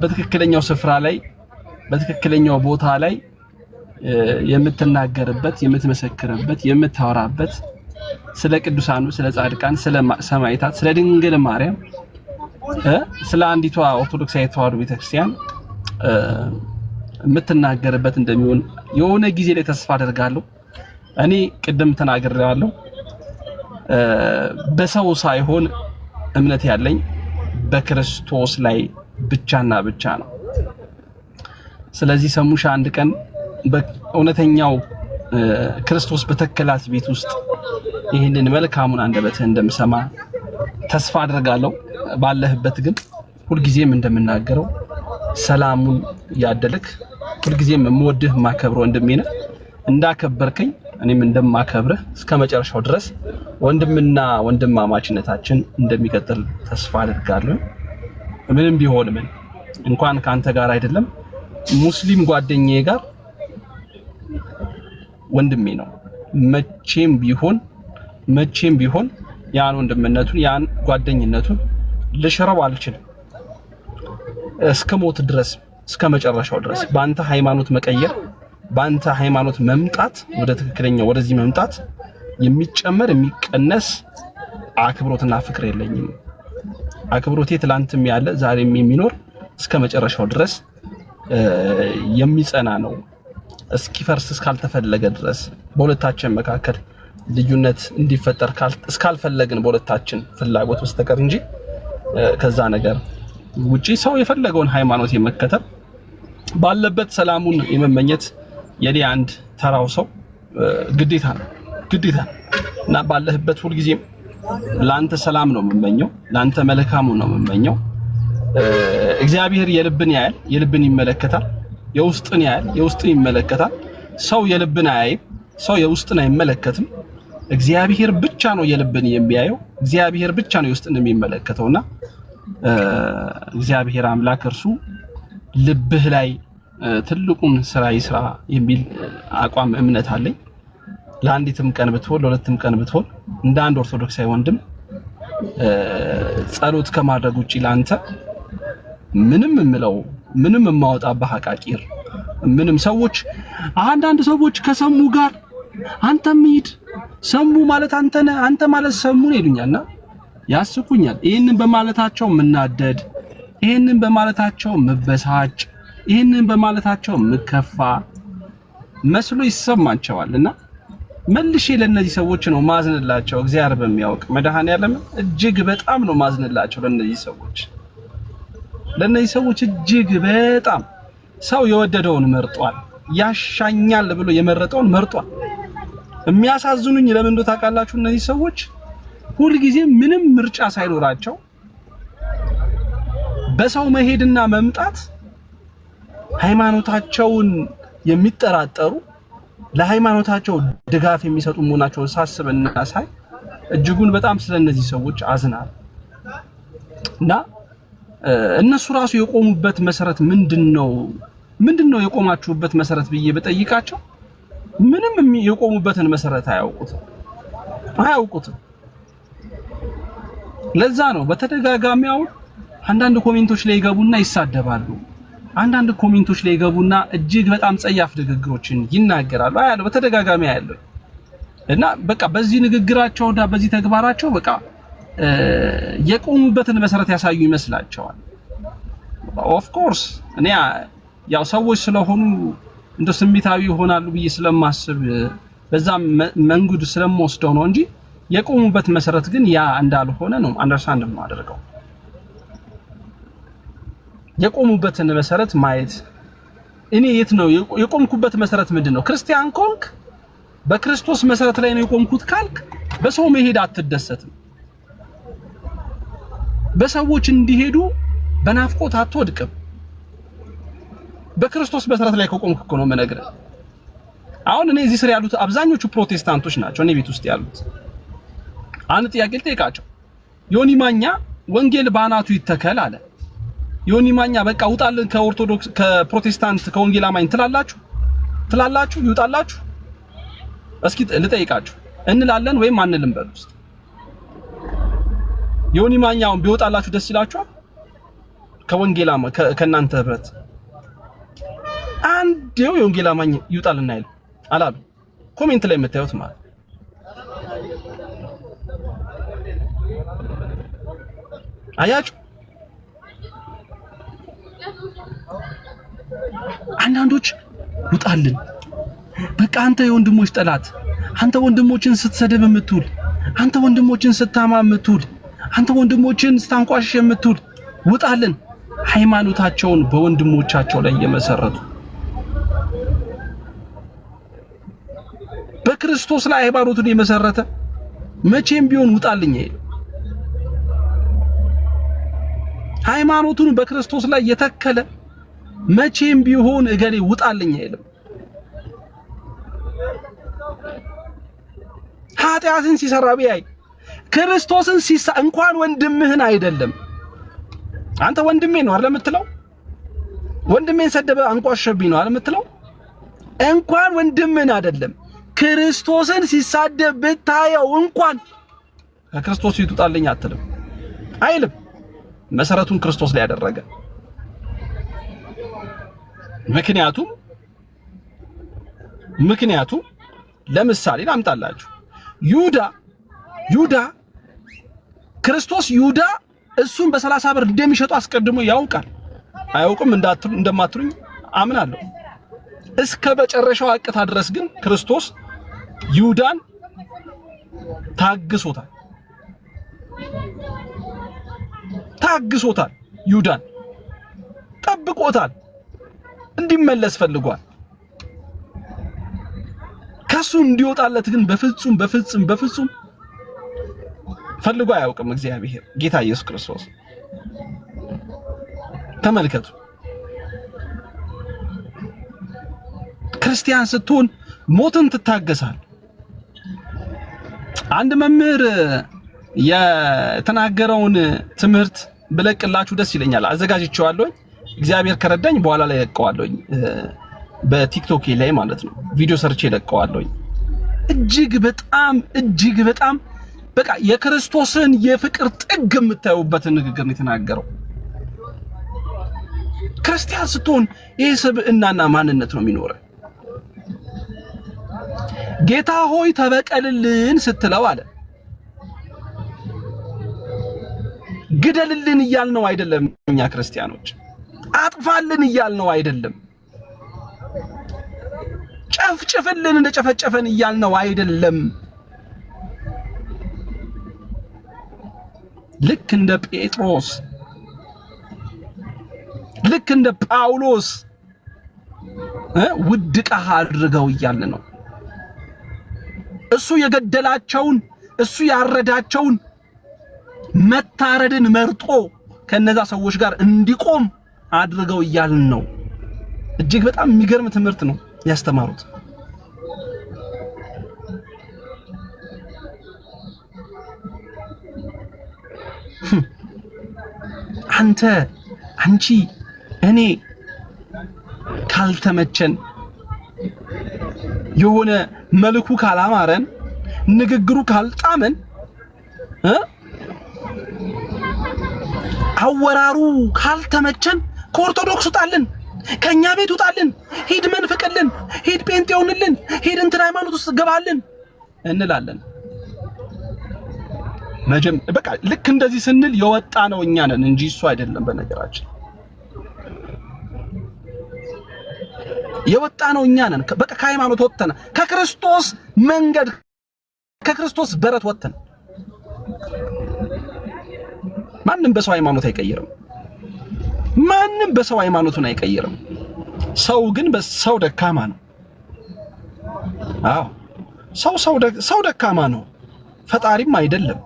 በትክክለኛው ስፍራ ላይ በትክክለኛው ቦታ ላይ የምትናገርበት፣ የምትመሰክርበት፣ የምታወራበት ስለ ቅዱሳኑ፣ ስለ ጻድቃን፣ ስለ ሰማዕታት፣ ስለ ድንግል ማርያም፣ ስለ አንዲቷ ኦርቶዶክሳዊት ተዋሕዶ ቤተክርስቲያን የምትናገርበት እንደሚሆን የሆነ ጊዜ ላይ ተስፋ አደርጋለሁ። እኔ ቅድም ተናግሬያለሁ። በሰው ሳይሆን እምነት ያለኝ በክርስቶስ ላይ ብቻና ብቻ ነው። ስለዚህ ሰሙሻ አንድ ቀን በእውነተኛው ክርስቶስ በተከላት ቤት ውስጥ ይህንን መልካሙን አንደበትህ እንደምሰማ ተስፋ አደርጋለሁ። ባለህበት ግን ሁልጊዜም እንደምናገረው ሰላሙን ያደልክ፣ ሁልጊዜም የምወድህ ማከብረው ወንድሜ ነህ። እንዳከበርከኝ እኔም እንደማከብርህ እስከመጨረሻው ድረስ ወንድምና ወንድማማችነታችን እንደሚቀጥል ተስፋ አደርጋለሁ። ምንም ቢሆን ምን እንኳን ካንተ ጋር አይደለም ሙስሊም ጓደኛዬ ጋር ወንድሜ ነው። መቼም ቢሆን ያን ወንድምነቱን ያን ጓደኝነቱን ልሽረው አልችልም። እስከ ሞት ድረስ እስከ መጨረሻው ድረስ ባንተ ሃይማኖት መቀየር፣ ባንተ ሃይማኖት መምጣት፣ ወደ ትክክለኛው ወደዚህ መምጣት የሚጨመር የሚቀነስ አክብሮትና ፍቅር የለኝም። አክብሮቴ ትላንትም ያለ ዛሬም የሚኖር እስከ መጨረሻው ድረስ የሚጸና ነው። እስኪፈርስ እስካልተፈለገ ድረስ በሁለታችን መካከል ልዩነት እንዲፈጠር እስካልፈለግን በሁለታችን ፍላጎት በስተቀር እንጂ ከዛ ነገር ውጪ ሰው የፈለገውን ሃይማኖት የመከተል ባለበት ሰላሙን የመመኘት የኔ አንድ ተራው ሰው ግዴታ ነው እና ባለህበት ሁሉ ጊዜም ላንተ ሰላም ነው የምመኘው፣ ላንተ መልካሙ ነው የምመኘው። እግዚአብሔር የልብን ያያል፣ የልብን ይመለከታል። የውስጥን ያያል፣ የውስጥን ይመለከታል። ሰው የልብን አያይም፣ ሰው የውስጥን አይመለከትም። እግዚአብሔር ብቻ ነው የልብን የሚያየው፣ እግዚአብሔር ብቻ ነው የውስጥን የሚመለከተውና እግዚአብሔር አምላክ እርሱ ልብህ ላይ ትልቁን ስራ ይስራ የሚል አቋም እምነት አለኝ። ለአንዲትም ቀን ብትሆን ለሁለትም ቀን ብትሆን እንደ አንድ ኦርቶዶክሳዊ ወንድም ጸሎት ከማድረግ ውጪ ላንተ ምንም የማወጣብህ አቃቂር ምንም ሰዎች አንዳንድ ሰዎች ከሰሙ ጋር አንተም ሂድ ሰሙ ማለት አንተ ነህ አንተ ማለት ሰሙ ነው ይሉኛልና ያስቁኛል። ይሄንን በማለታቸው ምናደድ፣ ይሄንን በማለታቸው መበሳጭ፣ ይሄንን በማለታቸው ምከፋ መስሎ ይሰማቸዋልና መልሼ ለነዚህ ሰዎች ነው ማዝንላቸው። እግዚአብሔር በሚያውቅ መድኃኔዓለም እጅግ በጣም ነው ማዝንላቸው ለነዚህ ሰዎች እጅግ በጣም ሰው የወደደውን መርጧል፣ ያሻኛል ብሎ የመረጠውን መርጧል። የሚያሳዝኑኝ ለምን እንደው ታውቃላችሁ? እነዚህ ሰዎች ሁሉ ጊዜ ምንም ምርጫ ሳይኖራቸው በሰው መሄድና መምጣት ሃይማኖታቸውን የሚጠራጠሩ ለሃይማኖታቸው ድጋፍ የሚሰጡ መሆናቸውን ሳስብና ሳይ እጅጉን በጣም ስለነዚህ ሰዎች አዝናለሁ። እና እነሱ ራሱ የቆሙበት መሰረት ምንድነው የቆማችሁበት መሰረት ብዬ በጠይቃቸው ምንም የቆሙበትን መሰረት አያውቁትም። ለዛ ነው በተደጋጋሚ አሁን አንዳንድ ኮሜንቶች ላይ ይገቡና ይሳደባሉ። አንዳንድ ኮሜንቶች ላይ ይገቡና እጅግ በጣም ጸያፍ ንግግሮችን ይናገራሉ። አያለው በተደጋጋሚ አያለው። እና በቃ በዚህ ንግግራቸውና በዚህ ተግባራቸው በቃ የቆሙበትን መሰረት ያሳዩ ይመስላቸዋል። ኦፍ ኮርስ እኔ ያው ሰዎች ስለሆኑ እንደ ስሜታዊ ይሆናሉ ብዬ ስለማስብ በዛ መንገድ ስለምወስደው ነው እንጂ የቆሙበት መሰረት ግን ያ እንዳልሆነ ነው አንደርስታንድ ማድረገው። የቆሙበትን መሰረት ማየት እኔ የት ነው የቆምኩበት መሰረት ምንድነው? ክርስቲያን ኮንክ በክርስቶስ መሰረት ላይ ነው የቆምኩት ካልክ በሰው መሄድ አትደሰትም። በሰዎች እንዲሄዱ በናፍቆት አትወድቅም። በክርስቶስ መሰረት ላይ ከቆምክ እኮ ነው የምነግርህ። አሁን እኔ እዚህ ስር ያሉት አብዛኞቹ ፕሮቴስታንቶች ናቸው እኔ ቤት ውስጥ ያሉት። አንድ ጥያቄ ልጠይቃቸው። ዮኒ ማኛ ወንጌል ባናቱ ይተከል አለ። ዮኒ ማኛ በቃ ውጣልን ከኦርቶዶክስ ከፕሮቴስታንት ከወንጌል አማኝ ትላላችሁ ይውጣላችሁ? እስኪ ልጠይቃችሁ እንላለን ወይም አንልም በሉ እስኪ። ዮኒ ማኛውን ቢወጣላችሁ ደስ ይላችኋል? ከወንጌል አማኝ ከእናንተ ህብረት አንዴው የወንጌል አማኝ ይውጣልና አይደል አላሉ። ኮሜንት ላይ የምታዩት ማለት አያችሁ። አንዳንዶች ውጣልን በቃ አንተ የወንድሞች ጠላት፣ አንተ ወንድሞችን ስትሰደብ የምትውል፣ አንተ ወንድሞችን ስታማ የምትውል፣ አንተ ወንድሞችን ስታንቋሽሽ የምትውል ውጣልን። ሃይማኖታቸውን በወንድሞቻቸው ላይ የመሰረቱ በክርስቶስ ላይ ሃይማኖቱን የመሰረተ መቼም ቢሆን ውጣልኝ አይደል። ሃይማኖቱን በክርስቶስ ላይ የተከለ መቼም ቢሆን እገሌ ውጣልኝ አይልም። ኃጢአትን ሲሰራ ቢያይ ክርስቶስን እንኳን ወንድምህን አይደለም አንተ ወንድሜ ነው አይደል የምትለው? ወንድሜን ሰደበ አንቋሸብኝ ነው አይደል የምትለው? እንኳን ወንድምህን አይደለም ክርስቶስን ሲሳደብ ብታየው እንኳን ከክርስቶስ ይውጣልኝ አትልም አይልም። መሰረቱን ክርስቶስ ላይ ያደረገ ምክንያቱም ለምሳሌ ላምጣላችሁ። ይሁዳ ክርስቶስ ይሁዳ እሱን በ30 ብር እንደሚሸጠው አስቀድሞ ያውቃል። አያውቅም እንደማትሉኝ አምናለሁ። እስከ መጨረሻው አቅታ ድረስ ግን ክርስቶስ ይሁዳን ታግሶታል። ይሁዳን ጠብቆታል። እንዲመለስ ፈልጓል። ከሱ እንዲወጣለት ግን በፍጹም ፈልጎ አያውቅም እግዚአብሔር ጌታ ኢየሱስ ክርስቶስ። ተመልከቱ፣ ክርስቲያን ስትሆን ሞትን ትታገሳል። አንድ መምህር የተናገረውን ትምህርት ብለቅላችሁ ደስ ይለኛል። አዘጋጅቼዋለሁ። እግዚአብሔር ከረዳኝ በኋላ ላይ ለቀዋለሁ፣ በቲክቶክ ላይ ማለት ነው። ቪዲዮ ሰርቼ ለቀዋለሁ። እጅግ በጣም በቃ የክርስቶስን የፍቅር ጥግ የምታዩበትን ንግግር ነው የተናገረው። ክርስቲያን ስትሆን ይሄ ስብዕናና ማንነት ነው የሚኖረው። ጌታ ሆይ ተበቀልልን ስትለው አለ ግደልልን እያልነው አይደለም። እኛ ክርስቲያኖች አጥፋልን እያልነው አይደለም። ጨፍጭፍልን እንደጨፈጨፈን እያልነው አይደለም። ልክ እንደ ጴጥሮስ ልክ እንደ ጳውሎስ ውድቀህ አድርገው እያልን ነው። እሱ የገደላቸውን እሱ ያረዳቸውን መታረድን መርጦ ከነዛ ሰዎች ጋር እንዲቆም አድርገው እያልን ነው። እጅግ በጣም የሚገርም ትምህርት ነው ያስተማሩት። አንቺ እኔ ካልተመቸን የሆነ መልኩ ካላማረን ንግግሩ ካልጣመን አወራሩ ካልተመቸን ከኦርቶዶክስ ውጣልን፣ ከኛ ቤት ውጣልን፣ ሂድ መንፍቅልን፣ ሂድ ጴንጤውንልን፣ ሂድ እንትን ሃይማኖት ውስጥ ገባልን እንላለን። በቃ ልክ እንደዚህ ስንል የወጣ ነው እኛ ነን እንጂ እሱ አይደለም። በነገራችን የወጣ ነው እኛ ነን። በቃ ከሃይማኖት ወጥተን ከክርስቶስ መንገድ ከክርስቶስ በረት ወጥተን ማንም በሰው ሃይማኖት አይቀየርም። ማንም በሰው ሃይማኖቱን አይቀየርም። ሰው ግን በሰው ደካማ ነው። አዎ ሰው ደካማ ነው፣ ፈጣሪም አይደለም።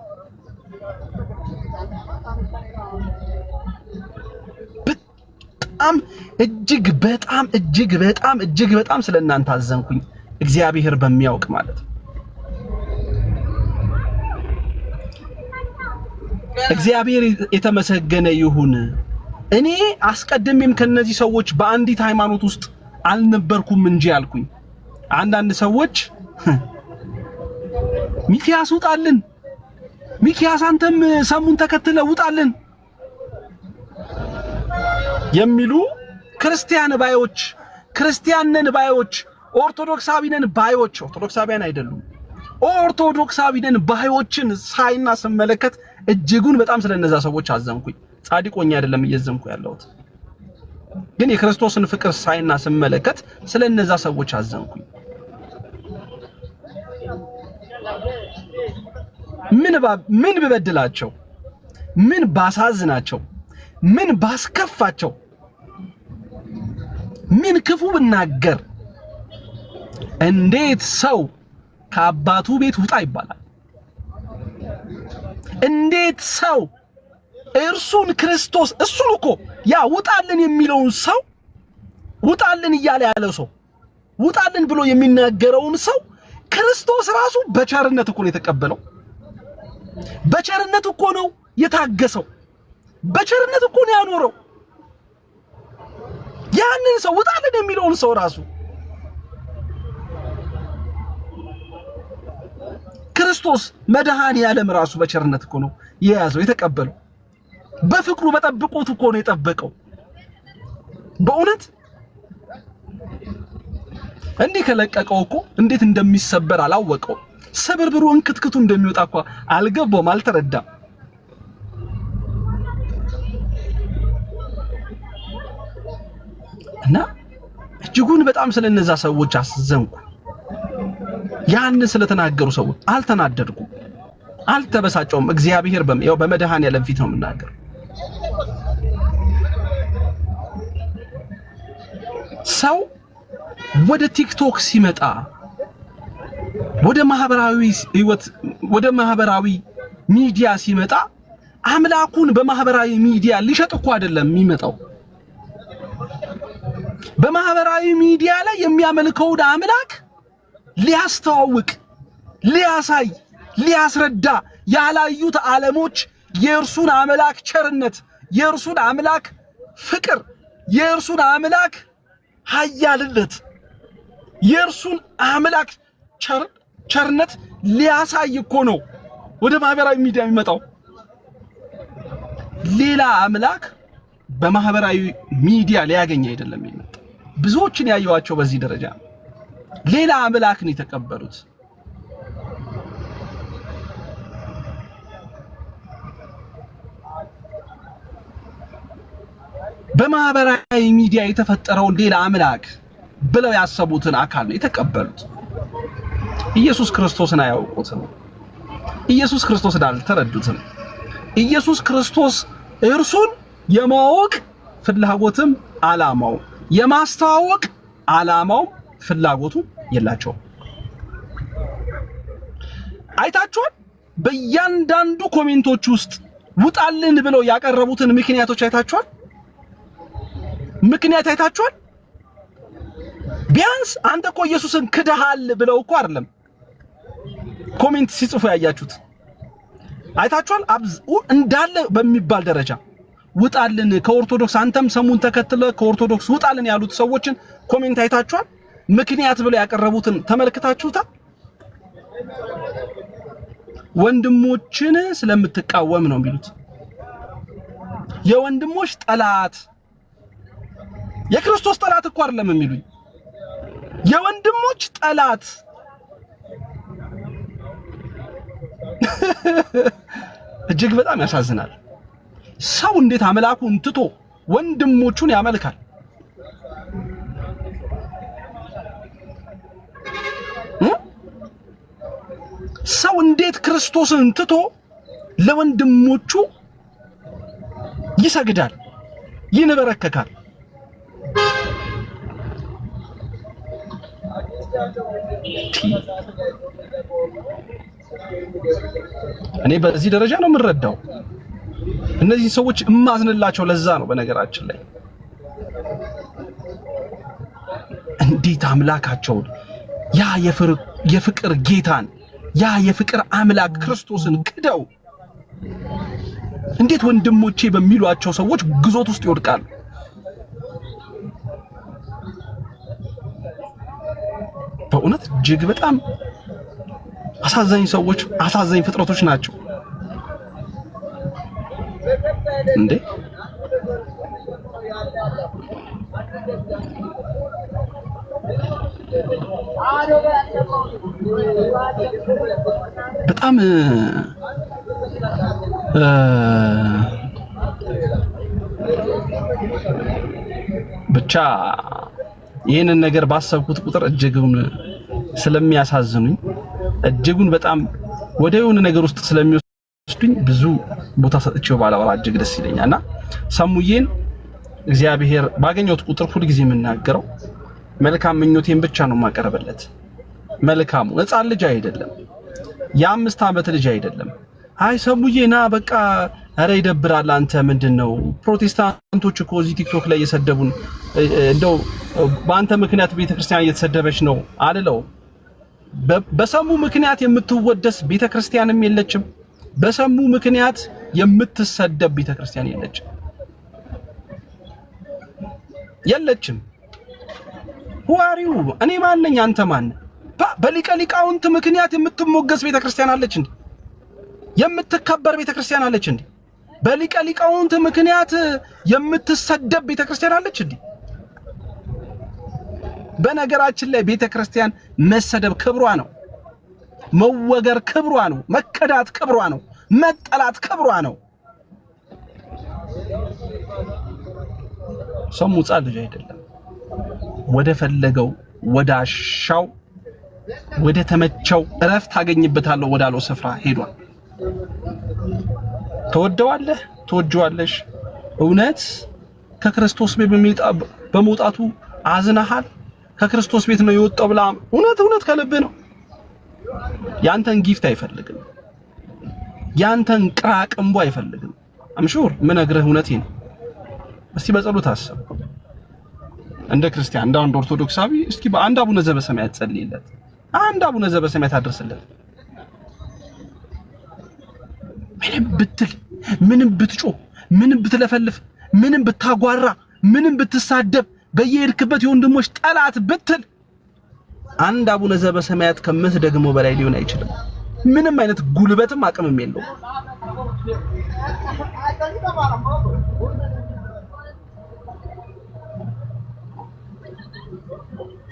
እጅግ በጣም ስለእናንተ አዘንኩኝ። እግዚአብሔር በሚያውቅ ማለት ነው። እግዚአብሔር የተመሰገነ ይሁን። እኔ አስቀድሜም ከነዚህ ሰዎች በአንዲት ሃይማኖት ውስጥ አልነበርኩም እንጂ አልኩኝ። አንዳንድ ሰዎች ሚኪያስ ውጣልን፣ ሚኪያስ አንተም ሰሙን ተከትለ ውጣልን የሚሉ ክርስቲያን ባዮች፣ ክርስቲያንን ባዮች፣ ኦርቶዶክሳዊንን ባዮች፣ ኦርቶዶክሳዊያን አይደሉም፣ ኦርቶዶክሳዊንን ባዮችን ሳይና ስመለከት እጅጉን በጣም ስለነዛ ሰዎች አዘንኩኝ። ጻድቆኛ አይደለም እየዘንኩ ያለሁት፣ ግን የክርስቶስን ፍቅር ሳይና ስመለከት ስለነዛ ሰዎች አዘንኩኝ። ምን ብበድላቸው፣ ምን ባሳዝናቸው፣ ምን ባስከፋቸው፣ ምን ክፉ ብናገር እንዴት ሰው ከአባቱ ቤት ውጣ ይባላል? እንዴት ሰው እርሱን ክርስቶስ እሱን እኮ ያ ውጣልን የሚለውን ሰው ውጣልን እያለ ያለው ሰው ውጣልን ብሎ የሚናገረውን ሰው ክርስቶስ ራሱ በቸርነት እኮ ነው የተቀበለው። በቸርነት እኮ ነው የታገሰው። በቸርነት እኮ ነው ያኖረው። ያንን ሰው ውጣልን የሚለውን ሰው ራሱ ክርስቶስ መድኃኔ ዓለም ራሱ በቸርነት እኮ ነው የያዘው የተቀበለው። በፍቅሩ በጠብቆት እኮ ነው የጠበቀው። በእውነት እንዲህ ከለቀቀው እኮ እንዴት እንደሚሰበር አላወቀው። ሰብርብሩ እንክትክቱ እንደሚወጣ እኮ አልገባውም፣ አልተረዳም። እና እጅጉን በጣም ስለነዛ ሰዎች አዘንኩ። ያን ስለተናገሩ ሰዎች አልተናደድኩም፣ አልተበሳጨውም። እግዚአብሔር ያው በመድኃኔዓለም ፊት ነው የምናገር። ሰው ወደ ቲክቶክ ሲመጣ ወደ ማህበራዊ ህይወት ወደ ማህበራዊ ሚዲያ ሲመጣ አምላኩን በማህበራዊ ሚዲያ ሊሸጥ እኮ አይደለም የሚመጣው። በማህበራዊ ሚዲያ ላይ የሚያመልከውን አምላክ ሊያስተዋውቅ፣ ሊያሳይ፣ ሊያስረዳ ያላዩት ዓለሞች የእርሱን አምላክ ቸርነት፣ የእርሱን አምላክ ፍቅር፣ የእርሱን አምላክ ኃያልነት፣ የእርሱን አምላክ ቸርነት ሊያሳይ እኮ ነው ወደ ማህበራዊ ሚዲያ የሚመጣው። ሌላ አምላክ በማህበራዊ ሚዲያ ሊያገኝ አይደለም የሚመጣው። ብዙዎችን ያየዋቸው በዚህ ደረጃ ሌላ አምላክን የተቀበሉት። በማህበራዊ ሚዲያ የተፈጠረውን ሌላ አምላክ ብለው ያሰቡትን አካል ነው የተቀበሉት። ኢየሱስ ክርስቶስን አያውቁትም። ኢየሱስ ክርስቶስን አልተረዱትም። ኢየሱስ ክርስቶስ እርሱን የማወቅ ፍላጎትም ዓላማው የማስተዋወቅ ዓላማው ፍላጎቱ የላቸውም። አይታችኋል። በእያንዳንዱ ኮሜንቶች ውስጥ ውጣልን ብለው ያቀረቡትን ምክንያቶች አይታችኋል። ምክንያት አይታችኋል። ቢያንስ አንተ እኮ ኢየሱስን ክደሃል ብለው እኮ አይደለም ኮሜንት ሲጽፉ ያያችሁት። አይታችኋል። እንዳለ በሚባል ደረጃ ውጣልን ከኦርቶዶክስ አንተም ሰሙን ተከትለ ከኦርቶዶክስ ውጣልን ያሉት ሰዎችን ኮሜንት አይታችኋል። ምክንያት ብለው ያቀረቡትን ተመልክታችሁታል። ወንድሞችን ስለምትቃወም ነው የሚሉት። የወንድሞች ጠላት የክርስቶስ ጠላት እኮ አይደለም የሚሉኝ፣ የወንድሞች ጠላት። እጅግ በጣም ያሳዝናል። ሰው እንዴት አምላኩን ትቶ ወንድሞቹን ያመልካል? ሰው እንዴት ክርስቶስን ትቶ ለወንድሞቹ ይሰግዳል፣ ይንበረከካል? እኔ በዚህ ደረጃ ነው የምረዳው። እነዚህ ሰዎች እማዝንላቸው ለዛ ነው። በነገራችን ላይ እንዴት አምላካቸውን ያ የፍቅር ጌታን ያ የፍቅር አምላክ ክርስቶስን ክደው እንዴት ወንድሞቼ በሚሏቸው ሰዎች ግዞት ውስጥ ይወድቃሉ? በእውነት እጅግ በጣም አሳዛኝ ሰዎች፣ አሳዛኝ ፍጥረቶች ናቸው እንዴ! በጣም ብቻ ይህንን ነገር ባሰብኩት ቁጥር እጅጉን ስለሚያሳዝኑኝ፣ እጅጉን በጣም ወደ የሆነ ነገር ውስጥ ስለሚወስዱኝ ብዙ ቦታ ሰጥቼው ባላወራ እጅግ ደስ ይለኛልና ሰሙዬን እግዚአብሔር ባገኘሁት ቁጥር ሁሉ ጊዜ የምናገረው መልካም ምኞቴን ብቻ ነው የማቀርብለት። መልካሙ ሕፃን ልጅ አይደለም፣ የ5 ዓመት ልጅ አይደለም። አይ ሰሙዬ ና በቃ ኧረ ይደብራል። አንተ ምንድነው ፕሮቴስታንቶች እኮ እዚህ ቲክቶክ ላይ እየሰደቡን እንደው በአንተ ምክንያት ቤተክርስቲያን እየተሰደበች ነው አልለው። በሰሙ ምክንያት የምትወደስ ቤተክርስቲያንም የለችም። በሰሙ ምክንያት የምትሰደብ ቤተክርስቲያን የለችም። ሁዋሪው እኔ ማን ነኝ? አንተ ማን? በሊቀ ሊቃውንት ምክንያት የምትሞገስ ቤተክርስቲያን አለች እንዴ? የምትከበር ቤተክርስቲያን አለች እንዴ? በሊቀ ሊቃውንት ምክንያት የምትሰደብ ቤተክርስቲያን አለች እንዴ? በነገራችን ላይ ቤተክርስቲያን መሰደብ ክብሯ ነው፣ መወገር ክብሯ ነው፣ መከዳት ክብሯ ነው፣ መጠላት ክብሯ ነው። ሰሙ ሕፃን ልጅ አይደለም። ወደ ፈለገው ወዳሻው ወደ ተመቸው እረፍት አገኝበታለሁ ወዳለው ስፍራ ሄዷል። ተወደዋለህ፣ ተወጀዋለሽ። እውነት ከክርስቶስ ቤት በመውጣቱ አዝናሃል? ከክርስቶስ ቤት ነው የወጣው ብላ እውነት ከልብ ነው። ያንተን ጊፍት አይፈልግም። ያንተን ቅራቅምቦ አይፈልግም። አምሹር ምነግርህ እውነቴን። እስቲ በጸሎት አስብ። እንደ ክርስቲያን እንደ አንድ ኦርቶዶክሳዊ እስኪ በአንድ አቡነ ዘበሰማያት ጸልይለት። አንድ አቡነ ዘበሰማያት አድርስለት። ምንም ብትል፣ ምንም ብትጮህ፣ ምንም ብትለፈልፍ፣ ምንም ብታጓራ፣ ምንም ብትሳደብ፣ በየሄድክበት የወንድሞች ጠላት ብትል አንድ አቡነ ዘበሰማያት ከምትደግሞ በላይ ሊሆን አይችልም። ምንም አይነት ጉልበትም አቅምም የለውም።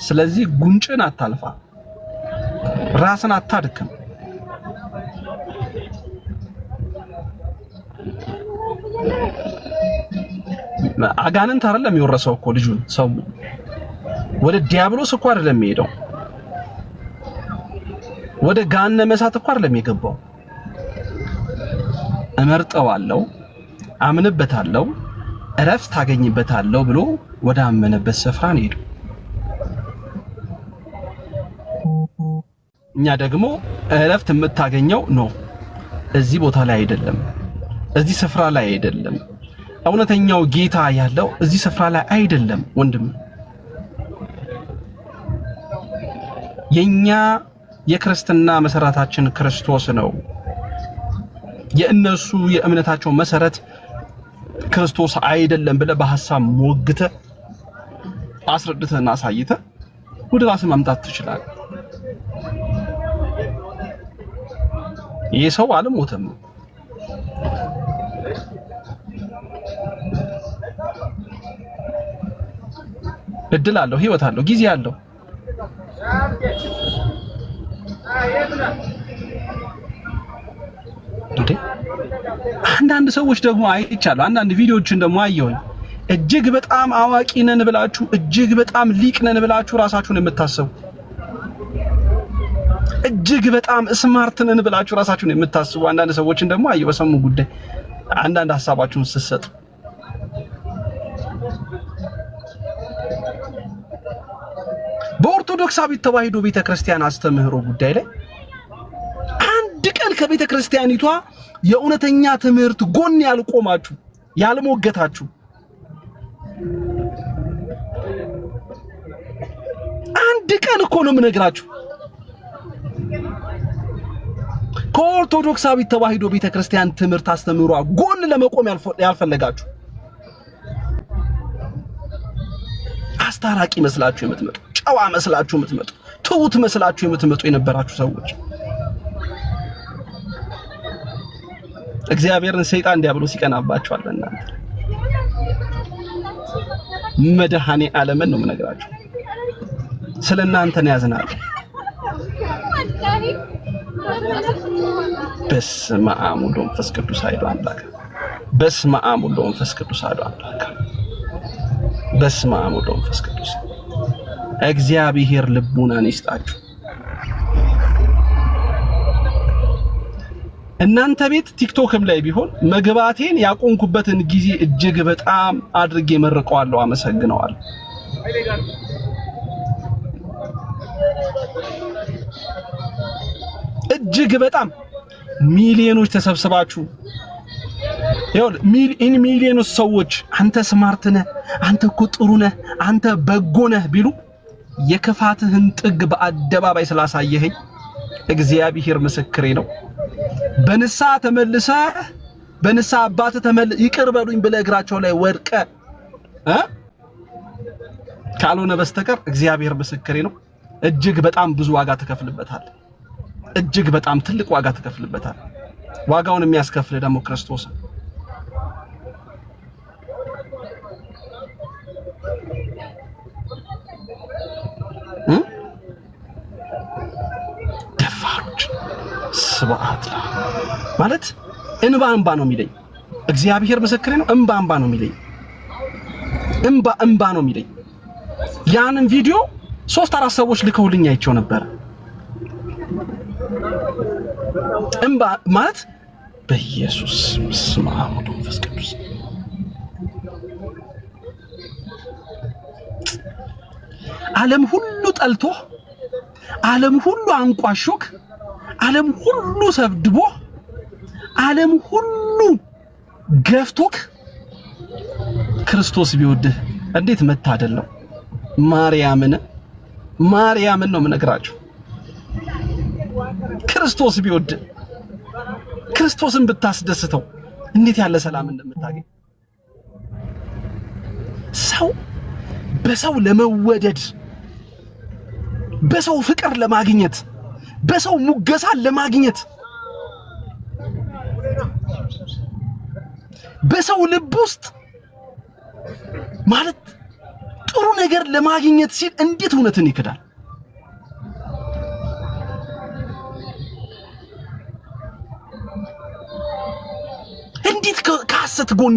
ስለዚህ ጉንጭን አታልፋ፣ ራስን አታድክም። አጋንንት አይደለም የወረሰው እኮ ልጁን ሰው ወደ ዲያብሎስ እኮ አይደለም የሚሄደው፣ ወደ ገሃነመ እሳት እኮ አይደለም የገባው። እመርጠዋለሁ፣ አምንበታለሁ፣ እረፍት አገኝበታለሁ ብሎ ወደ አመነበት ስፍራ ነው ሄደው። እኛ ደግሞ እረፍት የምታገኘው ነው እዚህ ቦታ ላይ አይደለም፣ እዚህ ስፍራ ላይ አይደለም። እውነተኛው ጌታ ያለው እዚህ ስፍራ ላይ አይደለም ወንድም። የኛ የክርስትና መሰረታችን ክርስቶስ ነው። የእነሱ የእምነታቸው መሰረት ክርስቶስ አይደለም ብለህ በሐሳብ ሞግተህ አስረድተህና አሳይተህ ወደ ራስህ ማምጣት ትችላለህ። ይሄ ሰው አልሞተም። እድል አለው፣ ህይወት አለው፣ ጊዜ አለው። እንዴ አንዳንድ ሰዎች ደግሞ አይቻለሁ፣ አንዳንድ ቪዲዮዎችን ደግሞ አየሁኝ። እጅግ በጣም አዋቂ ነን ብላችሁ፣ እጅግ በጣም ሊቅ ነን ብላችሁ ራሳችሁን የምታስቡ፣ እጅግ በጣም ስማርት ነን ብላችሁ ራሳችሁን የምታስቡ አንዳንድ ሰዎችን ደግሞ አየሁ በሰሙ ጉዳይ አንዳንድ ሐሳባችሁን ስትሰጡ። በኦርቶዶክሳዊት ተዋሕዶ ቤተክርስቲያን አስተምህሮ ጉዳይ ላይ አንድ ቀን ከቤተክርስቲያኒቷ የእውነተኛ ትምህርት ጎን ያልቆማችሁ ያልሞገታችሁ፣ አንድ ቀን እኮ ነው የምነግራችሁ፣ ከኦርቶዶክሳዊት ተዋሕዶ ቤተክርስቲያን ትምህርት አስተምህሯ ጎን ለመቆም ያልፈለጋችሁ፣ አስታራቂ መስላችሁ የምትመጡ፣ ጨዋ መስላችሁ የምትመጡ፣ ትሁት መስላችሁ የምትመጡ የነበራችሁ ሰዎች እግዚአብሔርን ሰይጣን ዲያብሎስ ይቀናባችኋል። እናንተ መድኃኔ ዓለምን ነው የምነግራችሁ። ስለናንተ ነው ያዝናል። በስመ አብ ወወልድ ወመንፈስ ቅዱስ አሐዱ አምላክ። በስመ አብ ወወልድ ወመንፈስ ቅዱስ አሐዱ አምላክ። በስመ አብ ወወልድ ወመንፈስ ቅዱስ። እግዚአብሔር ልቡናን ይስጣችሁ። እናንተ ቤት ቲክቶክም ላይ ቢሆን መግባቴን ያቆንኩበትን ጊዜ እጅግ በጣም አድርጌ መርቀዋለሁ፣ አመሰግነዋለሁ። እጅግ በጣም ሚሊዮኖች ተሰብስባችሁ ሚሊዮኖች ሰዎች አንተ ስማርት ነህ፣ አንተ እኮ ጥሩ ነህ፣ አንተ በጎ ነህ ቢሉ የክፋትህን ጥግ በአደባባይ ስላሳየኸኝ እግዚአብሔር ምስክሬ ነው። በንስሐ ተመልሰህ በንስሐ አባትህ ይቅር በሉኝ ብለህ እግራቸው ላይ ወድቀህ ካልሆነ በስተቀር እግዚአብሔር ምስክሬ ነው፣ እጅግ በጣም ብዙ ዋጋ ተከፍልበታል። እጅግ በጣም ትልቅ ዋጋ ተከፍልበታል። ዋጋውን የሚያስከፍል ደግሞ ክርስቶስ ነው። ደፋሮች ስብዓት ማለት እንባ ነው የሚለኝ። እግዚአብሔር ምስክሬ ነው። እንባ ነው የሚለኝ። እንባ ነው የሚለኝ። ያንን ቪዲዮ 3-4 ሰዎች ልከውልኝ አይቼው ነበር። እንባ ማለት በኢየሱስ ስም አሁን መንፈስ ቅዱስ ዓለም ሁሉ ጠልቶ ዓለም ሁሉ አንቋሾክ ዓለም ሁሉ ሰብድቦ ዓለም ሁሉ ገፍቶክ ክርስቶስ ቢወድህ እንዴት መታደል ነው። ማርያምን ነው የምነግራችሁ። ክርስቶስ ቢወድህ ክርስቶስን ብታስደስተው እንዴት ያለ ሰላም እንደምታገኝ። ሰው በሰው ለመወደድ በሰው ፍቅር ለማግኘት በሰው ሙገሳን ለማግኘት በሰው ልብ ውስጥ ማለት ጥሩ ነገር ለማግኘት ሲል እንዴት እውነትን ይክዳል? እንዴት ከሐሰት ጎን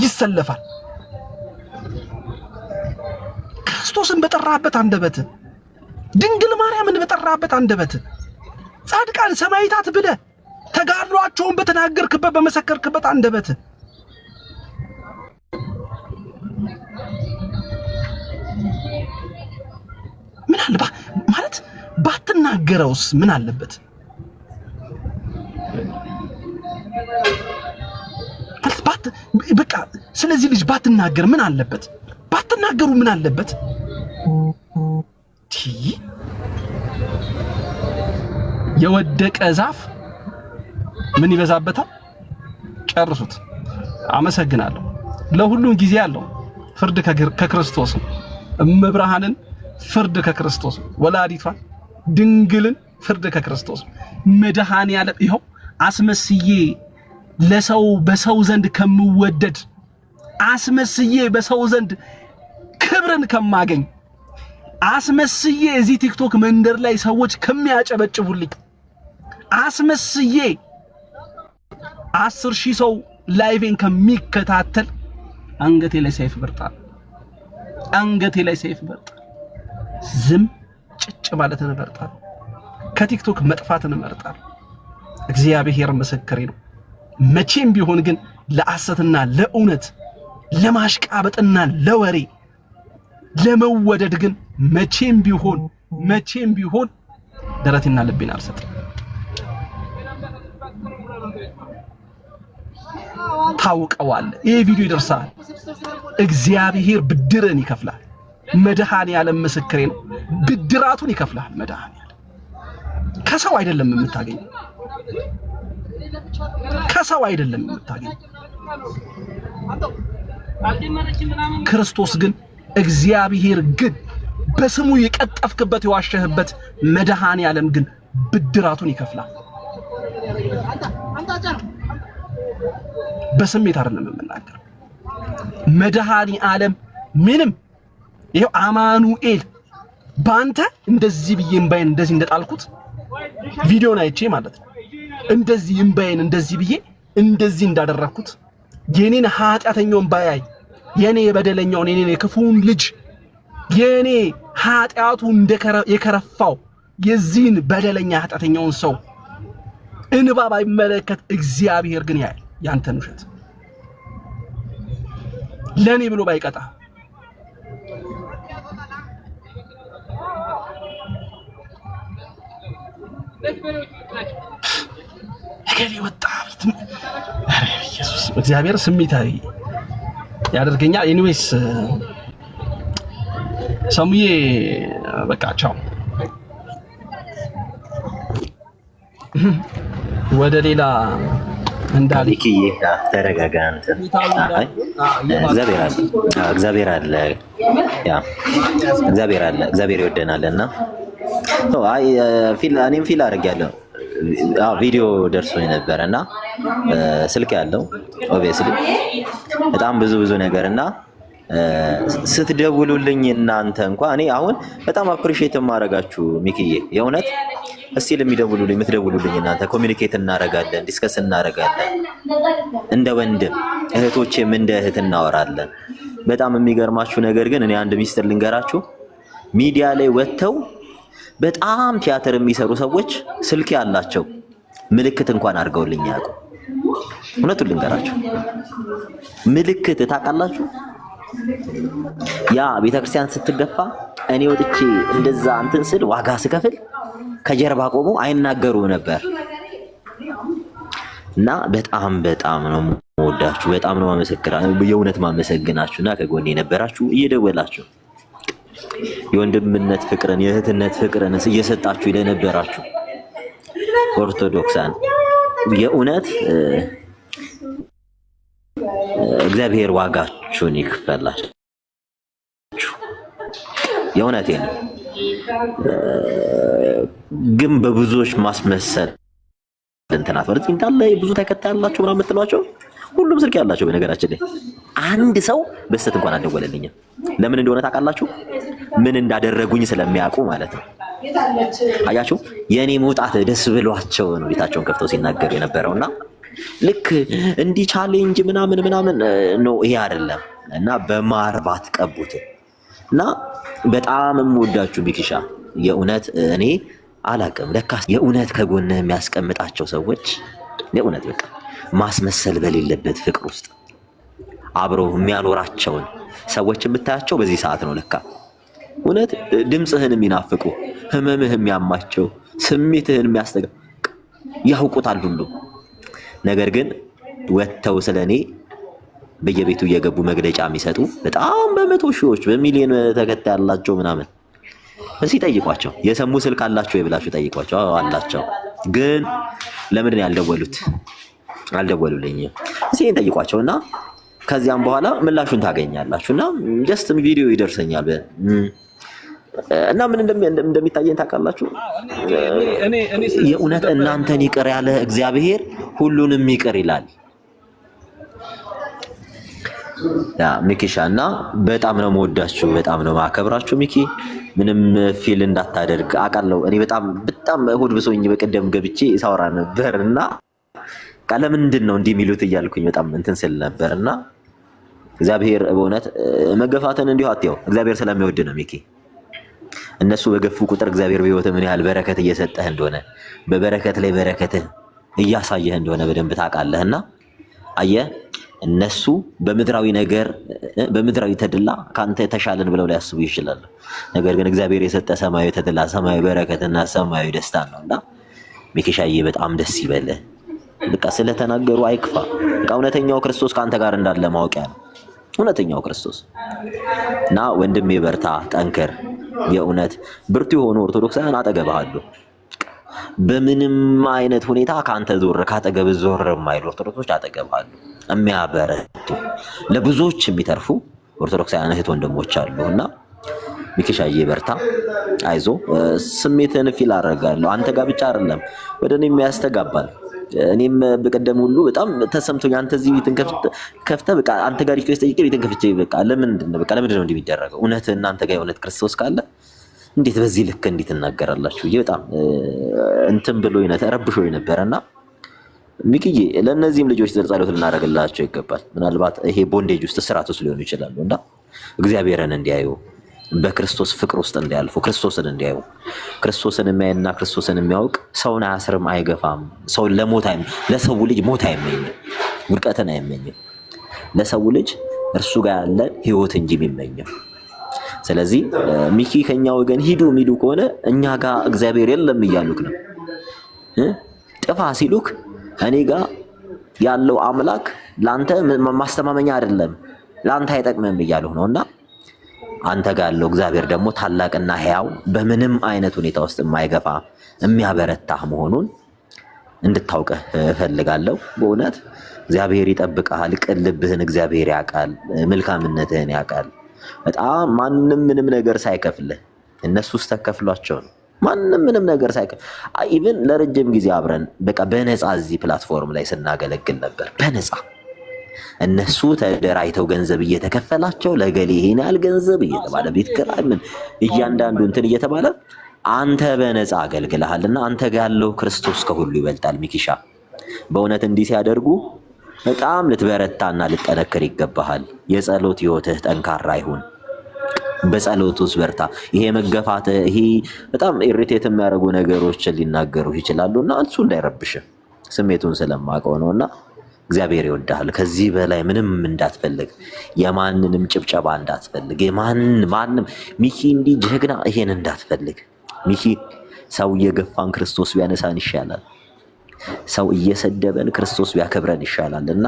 ይሰለፋል? ክርስቶስን በጠራበት አንደበት ድንግል ማርያምን በጠራበት አንደበት ጻድቃን ሰማዕታት ብለህ ተጋድሏቸውን በተናገርክበት በመሰከርክበት አንደበት ምን አለበት ማለት ባትናገረውስ ምን አለበት? በቃ ስለዚህ ልጅ ባትናገር ምን አለበት? ባትናገሩ ምን አለበት? የወደቀ ዛፍ ምን ይበዛበታል? ጨርሱት። አመሰግናለሁ። ለሁሉም ጊዜ አለው። ፍርድ ከክርስቶስ እመብርሃንን ፍርድ ከክርስቶስ ወላዲቷን ድንግልን ፍርድ ከክርስቶስ መድኃኔዓለም ይኸው አስመስዬ ለሰው በሰው ዘንድ ከምወደድ አስመስዬ በሰው ዘንድ ክብርን ከማገኝ አስመስዬ እዚህ ቲክቶክ መንደር ላይ ሰዎች ከሚያጨበጭቡልኝ አስመስዬ 10,000 ሰው ላይቬን ከሚከታተል አንገቴ ላይ ሰይፍ በርጣል። አንገቴ ላይ ሰይፍ በርጣል። ዝም ጭጭ ማለትን እመርጣል። ከቲክቶክ መጥፋትን እመርጣል። እግዚአብሔር ምስክሬ ነው። መቼም ቢሆን ግን ለሐሰትና ለእውነት ለማሽቃበጥና ለወሬ ለመወደድ ግን መቼም ቢሆን ደረቴና ልቤን አልሰጥም። ታውቀዋለህ። ይሄ ቪዲዮ ይደርሳል። እግዚአብሔር ብድርን ይከፍላል። መድኃኔዓለም ምስክሬ ነው። ብድራቱን ይከፍላል መድኃኔዓለም። ከሰው አይደለም የምታገኘው፣ ከሰው አይደለም የምታገኘው። ክርስቶስ ግን እግዚአብሔር ግን በስሙ የቀጠፍክበት የዋሸህበት መድኃኔዓለም ግን ብድራቱን ይከፍላል። በስሜት አይደለም የምናገር። መድኃኔዓለም ምንም ይሄው አማኑኤል ባንተ እንደዚህ ብዬ እምባዬን እንደዚህ እንደጣልኩት ቪዲዮን አይቼ ማለት ነው። እንደዚህ እምባዬን እንደዚህ ብዬ እንደዚህ እንዳደረኩት የኔን ኃጢአተኛውን ባያይ የኔ የበደለኛውን የኔን የክፉን ልጅ የኔ ኃጢአቱ የከረፋው የዚህን በደለኛ ኃጢአተኛውን ሰው እንባ ባይመለከት እግዚአብሔር ግን ያያል ያንተን ውሸት ለኔ ብሎ ባይቀጣ እገሌ ወጣ ኢየሱስ እግዚአብሔር ስሜታዊ ያደርገኛል። ኤኒዌይስ ሰሙዬ በቃ ቻው። ወደ ሌላ እንዳልክዬ ተረጋጋ። አንተ እግዚአብሔር አለ እግዚአብሔር ይወደናልና እኔም ፊል አድርጌያለሁ። ቪዲዮ ደርሶኝ ነበረና ስልክ ያለው ኦብቪየስሊ በጣም ብዙ ነገር እና ስትደውሉልኝ እናንተ እንኳን እኔ አሁን በጣም አፕሪሺየት የማደርጋችሁ ሚኪዬ የእውነት እስቲ ለሚደውሉልኝ የምትደውሉልኝ እናንተ ኮሚኒኬት እናደርጋለን፣ ዲስከስ እናደርጋለን። እንደ ወንድም እህቶቼም እንደ እህት እናወራለን። በጣም የሚገርማችሁ ነገር ግን እኔ አንድ ሚስጥር ልንገራችሁ። ሚዲያ ላይ ወጥተው በጣም ቲያትር የሚሰሩ ሰዎች ስልክ ያላቸው ምልክት እንኳን አድርገውልኝ ያውቁ። እውነቱን ልንገራችሁ፣ ምልክት ታውቃላችሁ? ያ ቤተክርስቲያን ስትገፋ እኔ ወጥቼ እንደዛ እንትን ስል ዋጋ ስከፍል ከጀርባ ቆሞ አይናገሩ ነበር። እና በጣም ነው የምወዳችሁ፣ በጣም ነው የእውነት ማመሰግናችሁና ከጎኔ የነበራችሁ እየደወላችሁ የወንድምነት ፍቅርን የእህትነት ፍቅርን እየሰጣችሁ ለነበራችሁ ኦርቶዶክሳን የእውነት እግዚአብሔር ዋጋችሁን ይክፈላችሁ። የእውነቴን ነው። ግን በብዙዎች ማስመሰል እንትናት ወርጥ እንዳለ ብዙ ተከታይ ያላችሁ ምናምን የምትሏቸው ሁሉም ስልክ ያላቸው በነገራችን ላይ አንድ ሰው በስተት እንኳን አልደወለልኝም። ለምን እንደሆነ ታውቃላችሁ? ምን እንዳደረጉኝ ስለሚያውቁ ማለት ነው። አያችሁ፣ የኔ መውጣት ደስ ብሏቸው ነው ቤታቸውን ከፍተው ሲናገሩ የነበረውና ልክ እንዲህ ቻሌንጅ ምናምን ነው ይሄ አይደለም። እና በማርባት ቀቡት እና በጣም የምወዳችሁ ቢክሻ የእውነት እኔ አላቅም ለካ የእውነት ከጎንህ የሚያስቀምጣቸው ሰዎች የእውነት በቃ ማስመሰል በሌለበት ፍቅር ውስጥ አብረው የሚያኖራቸውን ሰዎች የምታያቸው በዚህ ሰዓት ነው። ለካ እውነት ድምፅህን የሚናፍቁ ህመምህ የሚያማቸው ስሜትህን የሚያስተጋ ያውቁታል ሁሉ ነገር ግን ወጥተው ስለኔ በየቤቱ እየገቡ መግለጫ የሚሰጡ በጣም በመቶ ሺዎች በሚሊዮን ተከታይ ያላቸው ምናምን እስኪ ጠይቋቸው። የሰሙ ስልክ አላቸው ይብላችሁ ጠይቋቸው። አላቸው ግን ለምንድን ያልደወሉት? አልደወሉልኝም። እስኪ ጠይቋቸውና ከዚያም በኋላ ምላሹን ታገኛላችሁና ጀስት ቪዲዮ ይደርሰኛል እና ምን እንደሚታየን ታውቃላችሁ? የእውነት እናንተን ይቅር ያለ እግዚአብሔር ሁሉንም ይቅር ይላል። ያ ሚኪሻ እና በጣም ነው የምወዳችሁ፣ በጣም ነው ማከብራችሁ። ሚኪ ምንም ፊል እንዳታደርግ አውቃለሁ። እኔ በጣም እሁድ ብሶኝ በቀደም ገብቼ ሳወራ ነበርና ለምንድን ነው እንዲህ የሚሉት እያልኩኝ በጣም እንትን ስል ነበርና እግዚአብሔር በእውነት መገፋትን እንዲሁ አትየው፣ እግዚአብሔር ስለሚወድ ነው ሚኪ። እነሱ በገፉ ቁጥር እግዚአብሔር በህይወት ምን ያህል በረከት እየሰጠህ እንደሆነ በበረከት ላይ በረከትህ እያሳየህ እንደሆነ በደንብ ታውቃለህና አየህ እነሱ በምድራዊ ነገር በምድራዊ ተድላ ካንተ ተሻለን ብለው ሊያስቡ ይችላሉ። ነገር ግን እግዚአብሔር የሰጠ ሰማያዊ ተድላ ሰማያዊ በረከትና ሰማያዊ ደስታ ነውና ሚኪሻዬ በጣም ደስ ይበልህ። በቃ ስለተናገሩ አይክፋ። በቃ እውነተኛው ክርስቶስ ካንተ ጋር እንዳለ ማወቂያ ነው እውነተኛው ክርስቶስ እና ወንድሜ በርታ፣ ጠንክር። የእውነት ብርቱ የሆኑ ኦርቶዶክሳውያን አጠገብህ አሉ። በምንም አይነት ሁኔታ ካንተ ዞር ካጠገብ ዞር የማይሉ ኦርቶዶክሶች አጠገብህ አሉ። የሚያበረቱ ለብዙዎች የሚተርፉ ኦርቶዶክሳውያን እህት ወንድሞች አሉና ሚኪሻዬ በርታ፣ አይዞ። ስሜትን ፊል አደርጋለሁ። አንተ ጋር ብቻ አይደለም ወደ እኔም ያስተጋባል። እኔም በቀደም ሁሉ በጣም ተሰምቶኝ አንተ እዚህ ቤትን ከፍተህ በቃ አንተ ጋር ሪኩዌስት ጠይቄ ቤትን ከፍቼ በቃ ለምንድን ነው እንዲህ የሚደረገው? እውነት እናንተ ጋር የእውነት ክርስቶስ ካለ እንዴት በዚህ ልክ እንዴት እናገራላችሁ? በጣም እንትን ብሎኝ ረብሾኝ ነበርና ሚኪዬ ለእነዚህም ልጆች ጸሎት ልናደርግላቸው ይገባል። ምናልባት ይሄ ቦንዴጅ ውስጥ ስርዓት ውስጥ ሊሆኑ ይችላሉ እና እግዚአብሔርን እንዲያዩ በክርስቶስ ፍቅር ውስጥ እንዲያልፉ ክርስቶስን እንዲያዩ ክርስቶስን የሚያይና ክርስቶስን የሚያውቅ ሰውን አያስርም፣ አይገፋም። ሰው ለሰው ልጅ ሞት አይመኝም፣ ውድቀትን አይመኝም። ለሰው ልጅ እርሱ ጋር ያለ ህይወት እንጂ የሚመኘው። ስለዚህ ሚኪ ከኛ ወገን ሂዱ የሚሉ ከሆነ እኛ ጋር እግዚአብሔር የለም እያሉክ ነው። ጥፋ ሲሉክ እኔ ጋር ያለው አምላክ ላንተ ማስተማመኛ አይደለም፣ ላንተ አይጠቅምም እያሉህ ነውና አንተ ጋር ያለው እግዚአብሔር ደግሞ ታላቅና ሕያው በምንም አይነት ሁኔታ ውስጥ የማይገፋ የሚያበረታህ መሆኑን እንድታውቅህ እፈልጋለሁ። በእውነት እግዚአብሔር ይጠብቅሃል። ቅን ልብህን እግዚአብሔር ያውቃል፣ መልካምነትህን ያውቃል። በጣም ማንም ምንም ነገር ሳይከፍልህ እነሱ ውስጥ ተከፍሏቸው ነው። ማንም ምንም ነገር ሳይከፍል ኢቭን ለረጅም ጊዜ አብረን በቃ በነፃ እዚህ ፕላትፎርም ላይ ስናገለግል ነበር በነፃ። እነሱ ተደራይተው ገንዘብ እየተከፈላቸው ለገሌ ይሄን ያህል ገንዘብ እየተባለ ቤት ኪራይ ምን እያንዳንዱ እንትን እየተባለ አንተ በነፃ አገልግለሃልና አንተ ጋር ያለው ክርስቶስ ከሁሉ ይበልጣል። ሚኪሻ በእውነት እንዲህ ሲያደርጉ በጣም ልትበረታና ልትጠነክር ይገባሃል። የጸሎት ህይወትህ ጠንካራ ይሁን። በጸሎቱስ በርታ። ይሄ መገፋት ይሄ በጣም ኢሪቴት የሚያደርጉ ነገሮችን ሊናገሩ ይችላሉና እሱ እንዳይረብሽ ስሜቱን ስለማውቀው ነውና እግዚአብሔር ይወዳል። ከዚህ በላይ ምንም እንዳትፈልግ፣ የማንንም ጭብጨባ እንዳትፈልግ፣ ማንም ሚኪ እንዲህ ጀግና ይሄን እንዳትፈልግ። ሚኪ ሰው እየገፋን ክርስቶስ ቢያነሳን ይሻላል። ሰው እየሰደበን ክርስቶስ ቢያከብረን ይሻላልና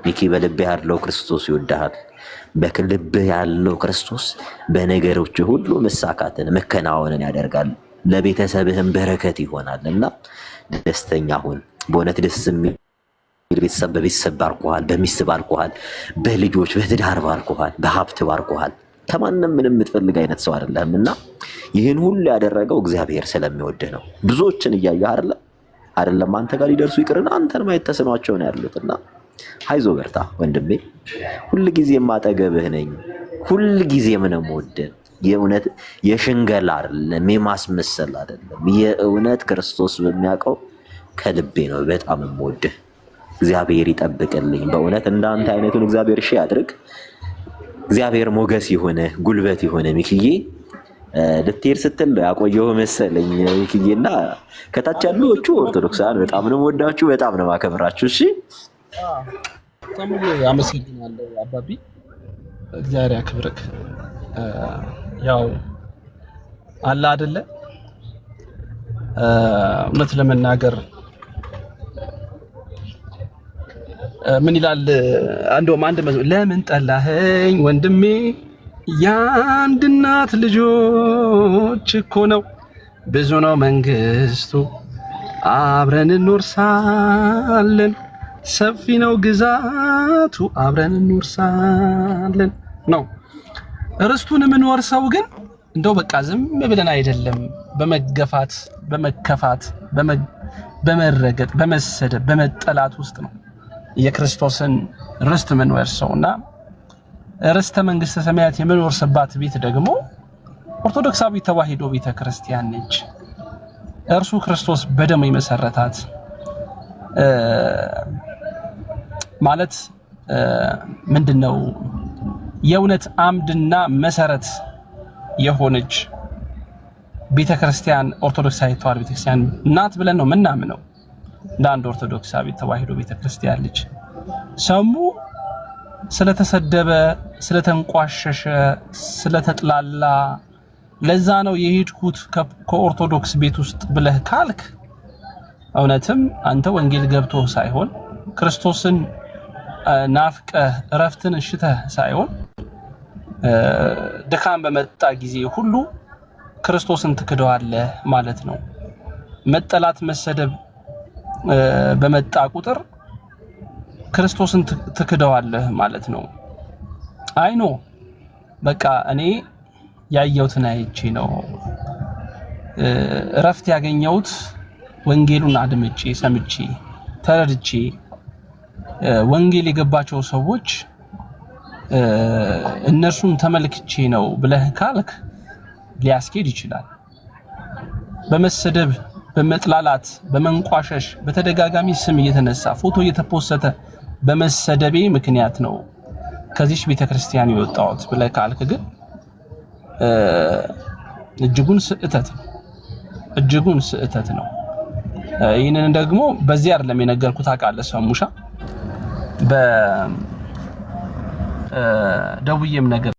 ሚኪ በልብህ ያለው ክርስቶስ ይወዳል። በልብህ ያለው ክርስቶስ በነገሮች ሁሉ መሳካትን መከናወንን ያደርጋል። ለቤተሰብህም በረከት ይሆናልና ደስተኛ ሁን። በእውነት ደስ የሚል ቤተሰብ በቤተሰብ ባርኮሃል፣ በሚስት ባርኮሃል፣ በልጆች በትዳር ባርኮሃል፣ በሀብት ባርኮሃል። ከማንም ምንም የምትፈልግ አይነት ሰው አይደለህምና ይህን ሁሉ ያደረገው እግዚአብሔር ስለሚወድህ ነው። ብዙዎችን እያየህ አይደለም አንተ ጋር ሊደርሱ ይቅርና አንተን ማየት ተስኗቸው ነው ያሉትና አይዞ በርታ ወንድሜ። ሁልጊዜም አጠገብህ ነኝ። ሁልጊዜም ነው የምወድህ። የእውነት የሽንገላ አይደለም፣ የማስመሰል አይደለም። የእውነት ክርስቶስ በሚያውቀው ከልቤ ነው በጣም የምወድህ። እግዚአብሔር ይጠብቅልኝ። በእውነት እንዳንተ አይነቱን እግዚአብሔር እሺ ያድርግ። እግዚአብሔር ሞገስ ይሆነ ጉልበት ይሆነ። ሚኪዬ ልትሄድ ስትል ያቆየው መሰለኝ ሚኪዬና ከታች ያሉዎቹ ኦርቶዶክሳውያን በጣም ነው የምወዳችሁ፣ በጣም ነው የማከብራችሁ። እሺ ተሙዬ አመሰግናለሁ አባቢ፣ እግዚአብሔር ያክብርክ። ያው አላ አይደለ እውነት ለመናገር ምን ይላል እንደውም አንድ መዝሙር ለምን ጠላኸኝ ወንድሜ የአንድ እናት ልጆች እኮ ነው ብዙ ነው መንግስቱ አብረን እንወርሳለን ሰፊ ነው ግዛቱ አብረን እንወርሳለን ነው። ርስቱን የምንወርሰው ግን እንደው በቃ ዝም ብለን አይደለም፣ በመገፋት በመከፋት በመረገጥ በመሰደብ በመጠላት ውስጥ ነው የክርስቶስን ርስት የምንወርሰውና ርስተ መንግስተ ሰማያት የምንወርስባት ቤት ደግሞ ኦርቶዶክሳዊ ተዋሕዶ ቤተክርስቲያን ነች። እርሱ ክርስቶስ በደሙ የመሰረታት ማለት ምንድነው? የእውነት አምድና መሰረት የሆነች ቤተክርስቲያን ኦርቶዶክሳዊ ተዋሕዶ ቤተክርስቲያን ናት ብለን ነው ምናምነው። ለአንድ ኦርቶዶክሳዊ ተዋሕዶ ቤተክርስቲያን ልጅ ሰሙ ስለተሰደበ ስለተንቋሸሸ ስለተጥላላ ለዛ ነው የሄድኩት ከኦርቶዶክስ ቤት ውስጥ ብለህ ካልክ እውነትም አንተ ወንጌል ገብቶ ሳይሆን ክርስቶስን ናፍቀህ እረፍትን እሽተህ ሳይሆን ድካም በመጣ ጊዜ ሁሉ ክርስቶስን ትክደዋለህ ማለት ነው። መጠላት መሰደብ በመጣ ቁጥር ክርስቶስን ትክደዋለህ ማለት ነው። አይኖ በቃ እኔ ያየሁትን አይቼ ነው እረፍት ያገኘሁት። ወንጌሉን አድምጬ ሰምቼ ተረድቼ ወንጌል የገባቸው ሰዎች እነርሱን ተመልክቼ ነው ብለህ ካልክ ሊያስኬድ ይችላል። በመሰደብ በመጥላላት በመንቋሸሽ በተደጋጋሚ ስም እየተነሳ ፎቶ እየተፖሰተ በመሰደቤ ምክንያት ነው ከዚህ ቤተክርስቲያን የወጣሁት ብለህ ካልክ ግን እጅጉን ስህተት ነው። ይህንን ደግሞ በዚህ አይደለም የነገርኩት አውቃለህ ሰሙሻ በደውዬም ነገር